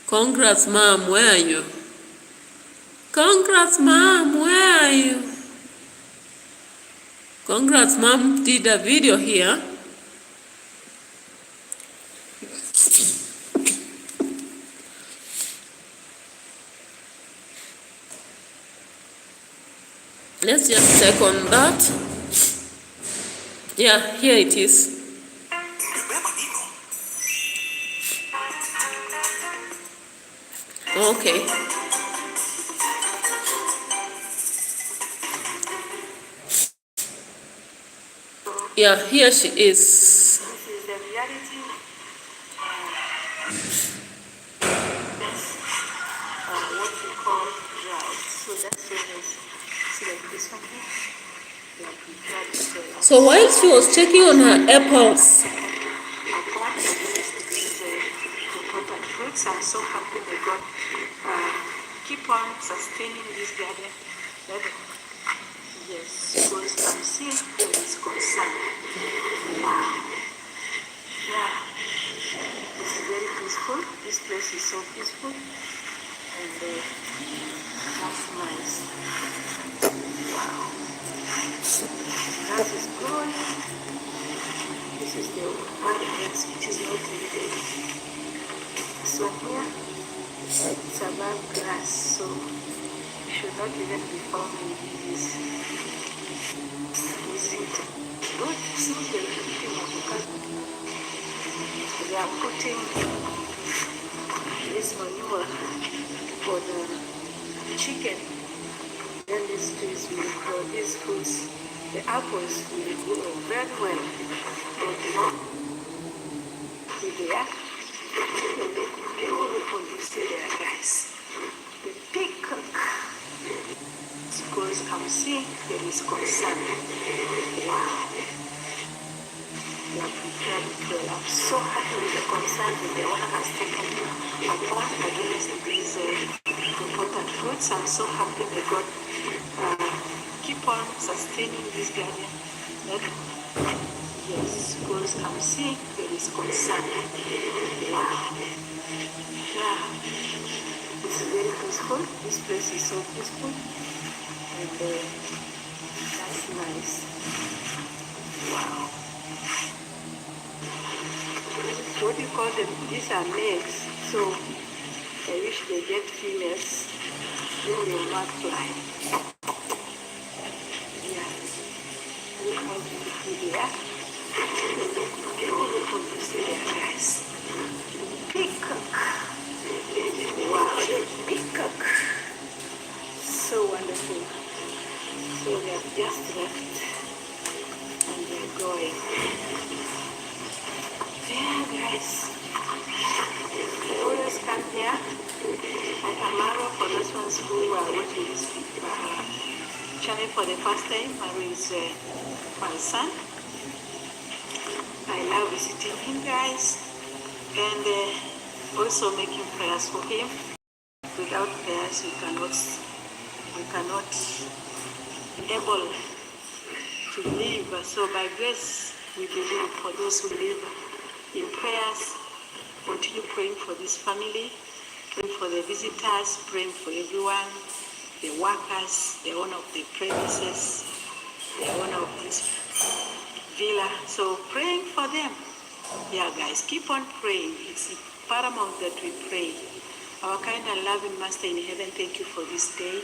Congrats Mom, where are you? Congrats Mom, where are you? Congrats Mom did a video here. Let's just check on that. Yeah, here it is. Okay. Yeah, here she is. This is the reality. That's what we call drought. So that's when it's like this one here. Like we try to say. So while she was checking on her apples, Fruits. I'm so happy that God keep on sustaining this garden. Yes, because I'm seeing where it's concerned. Wow. Yeah. It's very peaceful. This place is so peaceful. And that's nice. Wow. That is growing. This is the one else which is not needed. So here, it's above grass, so you should not even be found in this. Is it good? See the looking at the car. are putting this manure for the chicken. Then these trees will grow, these fruits, the apples will grow very well. There, beautiful you see there, guys. The peacock, because I'm seeing there is concern. Wow. They are prepared well. I'm so happy with the concern that the owner has taken upon against these important fruits. I'm so happy that God keep on sustaining this garden. Yes, because I'm seeing there is concern. Wow. Yeah. It's very peaceful. This place is so peaceful. And that's nice. Wow. What do you call them? These are males. So I wish they get females. Then they will multiply. Yeah. Look how beautiful they are. Beautiful to see their guys. Peacock. Wow, peacock. So wonderful. So they have just left and they're going. Yeah, guys. I always come here. Iamarw, for those ones who are watching this channel for the first time, Iamarw is my son. I love visiting him, guys, and also making prayers for him. Without prayers, we cannot be able to live. So by grace, we believe for those who live in prayers. Continue praying for this family, praying for the visitors, praying for everyone, the workers, the owner of the premises, the owner of this villa. So praying for them. Yeah, guys, keep on praying. It's paramount that we pray. Our kind and loving Master in heaven, thank you for this day.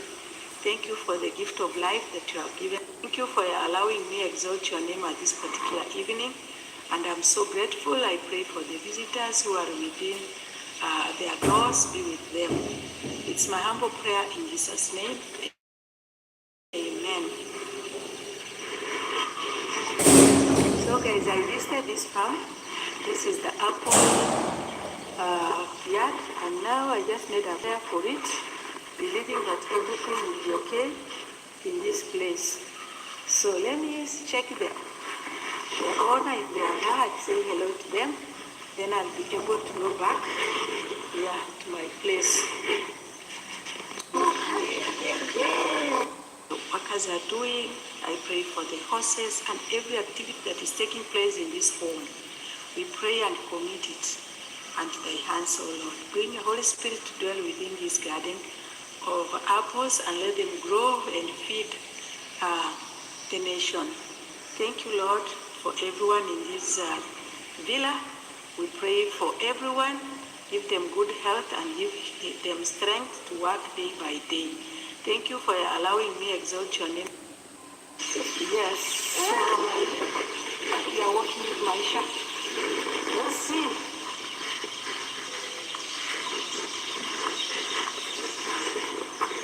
Thank you for the gift of life that you have given. Thank you for allowing me to exalt your name at this particular evening. And I'm so grateful. I pray for the visitors who are within their doors. Be with them. It's my humble prayer in Jesus' name. Amen. So guys, I visited this farm. This is the apple yard, and now I just made a prayer for it, believing that everything will be okay in this place. So let me check the owner. If they are there, I'll say hello to them. Then I'll be able to go back to my place. Workers are doing. I pray for the horses and every activity that is taking place in this home. We pray and commit it unto thy hands, O Lord. Bring your Holy Spirit to dwell within this garden of apples and let them grow and feed the nation. Thank you, Lord, for everyone in this villa. We pray for everyone. Give them good health and give them strength to work day by day. Thank you for allowing me to exalt your name. Yes. We are working with Maisha. Let's see.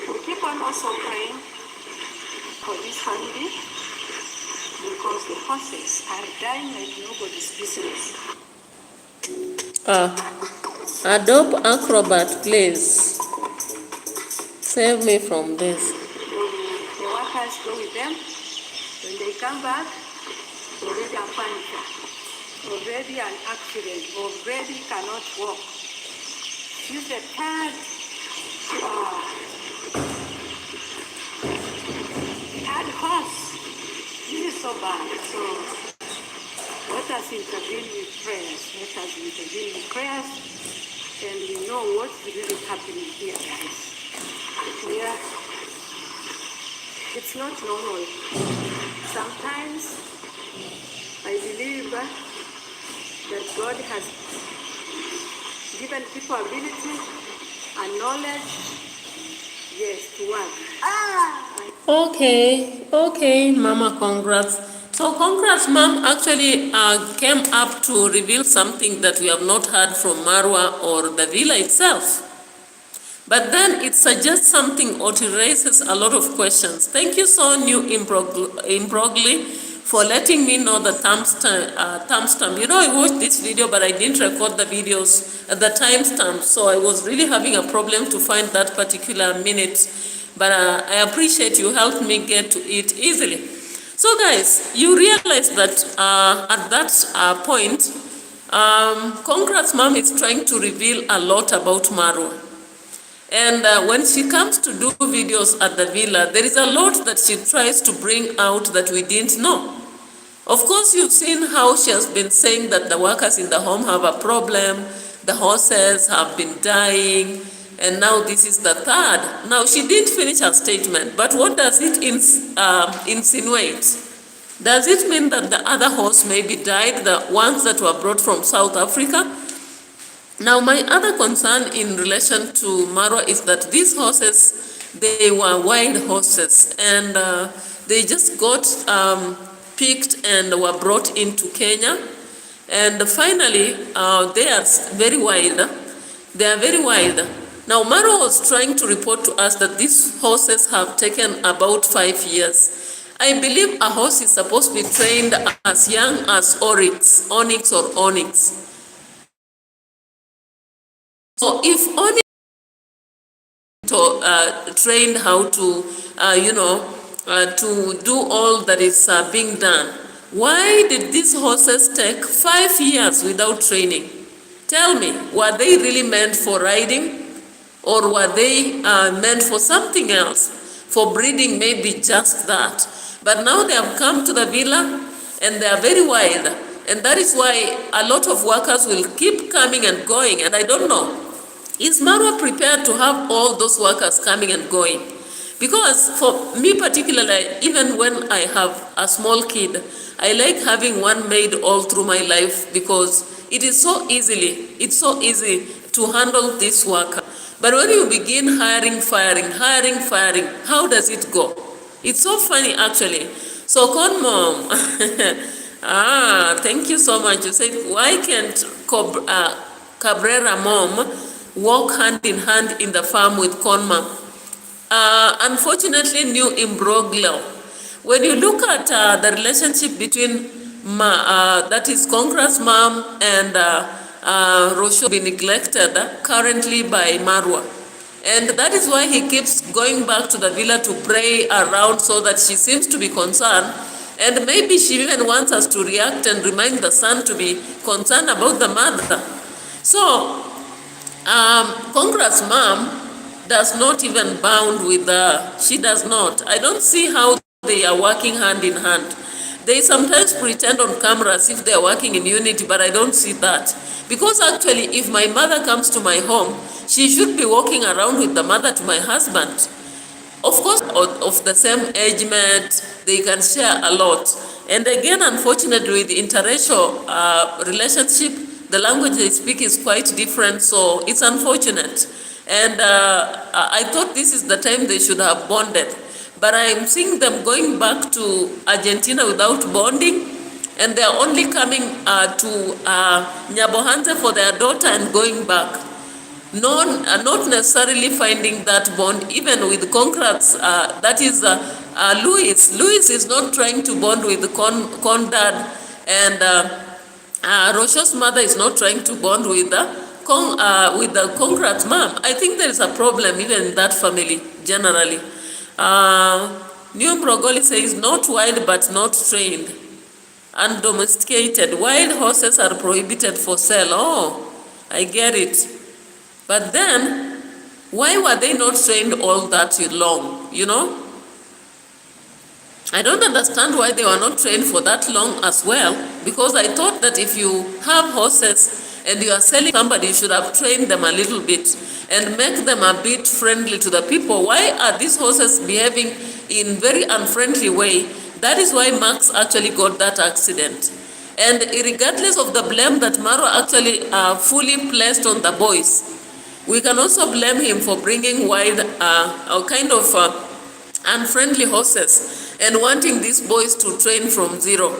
We keep on also praying for this family because the horses are dying like nobody's business. Adobe Acrobat, please. Save me from this. The workers go with them. When they come back, already a panic, already an accident, already cannot walk. Use the third horse. This is so bad. So let us intervene with prayers. Let us intervene with prayers, and we know what's really happening here, guys. Yeah, it's not normal. Sometimes I believe that God has given people ability and knowledge, yes, to work. Okay, Mama, congrats. So Congrats mom actually came up to reveal something that we have not heard from Marwa or the villa itself. But then it suggests something or it raises a lot of questions. Thank you so new Imbrogli for letting me know the timestamp. You know, I watched this video, but I didn't record the videos at the timestamp, so I was really having a problem to find that particular minute. But I appreciate you helped me get to it easily. So guys, you realize that at that point, Congrats mom is trying to reveal a lot about Marwa. And when she comes to do videos at the villa, there is a lot that she tries to bring out that we didn't know. Of course, you've seen how she has been saying that the workers in the home have a problem, the horses have been dying, and now this is the third. Now, she didn't finish her statement, but what does it insinuate? Does it mean that the other horse maybe died, the ones that were brought from South Africa? Now, my other concern in relation to Marwa is that these horses, they were wild horses, and they just got picked and were brought into Kenya. And finally, they are very wild. They are very wild. Now, Marwa was trying to report to us that these horses have taken about 5 years. I believe a horse is supposed to be trained as young as onyx or onyx. So if only trained how to, to do all that is being done, why did these horses take 5 years without training? Tell me, were they really meant for riding? Or were they meant for something else? For breeding, maybe just that. But now they have come to the villa and they are very wild. And that is why a lot of workers will keep coming and going. And I don't know, is Marwa prepared to have all those workers coming and going? Because for me particularly, even when I have a small kid, I like having one maid all through my life because it's so easy to handle this worker. But when you begin hiring, firing, how does it go? It's so funny actually. So Con Mom, thank you so much. You said, why can't Cabrera Mom walk hand in hand in the farm with Conma? Unfortunately, new imbroglio. When you look at the relationship between that is Congrats mom and Rosho be neglected currently by Marwa. And that is why he keeps going back to the villa to pray around so that she seems to be concerned. And maybe she even wants us to react and remind the son to be concerned about the mother. So, Congrats mom does not even bound with she does not. I don't see how they are working hand in hand. They sometimes pretend on camera as if they are working in unity, but I don't see that. Because actually, if my mother comes to my home, she should be walking around with the mother to my husband. Of course, of the same age mate, they can share a lot. And again, unfortunately, with interracial relationship, the language they speak is quite different, so it's unfortunate. And I thought this is the time they should have bonded. But I'm seeing them going back to Argentina without bonding, and they're only coming to Nyabohanze for their daughter and going back. Not necessarily finding that bond, even with Congrats, that is Louis. Louis is not trying to bond with Con dad, and Rosho's mother is not trying to bond with the Congrats mom. I think there is a problem even in that family, generally. New Brogoli says, not wild but not trained. Undomesticated. Wild horses are prohibited for sale. Oh, I get it. But then, why were they not trained all that long, you know? I don't understand why they were not trained for that long as well, because I thought that if you have horses and you are selling somebody, you should have trained them a little bit and make them a bit friendly to the people. Why are these horses behaving in very unfriendly way? That is why Max actually got that accident. And regardless of the blame that Maro actually fully placed on the boys, we can also blame him for bringing wild, kind of unfriendly horses. and wanting these boys to train from zero.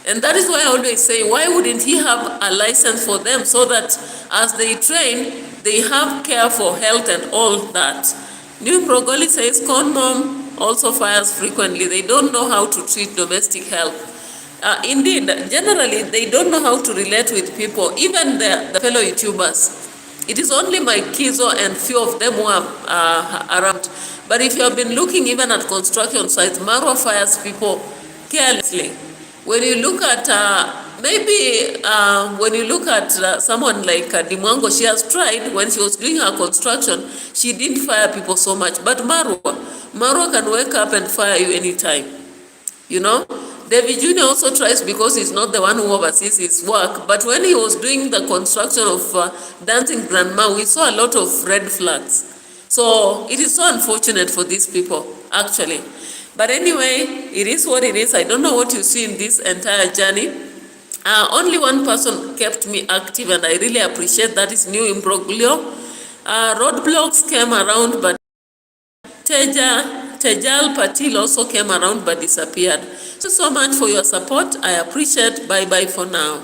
And that is why I always say, why wouldn't he have a license for them so that as they train, they have care for health and all that. New Progoli says Conmom also fires frequently. They don't know how to treat domestic health. Indeed, generally, they don't know how to relate with people, even the fellow YouTubers. It is only my Kizo and few of them who are around. But if you have been looking even at construction sites, Marwa fires people carelessly. When you look at, when you look at someone like Dimwango, she has tried when she was doing her construction, she didn't fire people so much. But Marwa can wake up and fire you anytime, you know. David Jr. also tries because he's not the one who oversees his work. But when he was doing the construction of Dancing Grandma, we saw a lot of red flags. So it is so unfortunate for these people, actually. But anyway, it is what it is. I don't know what you see in this entire journey. Only one person kept me active, and I really appreciate that. Is New Imbroglio. Roadblocks came around, but Tejal Patil also came around but disappeared. So much for your support. I appreciate. Bye-bye for now.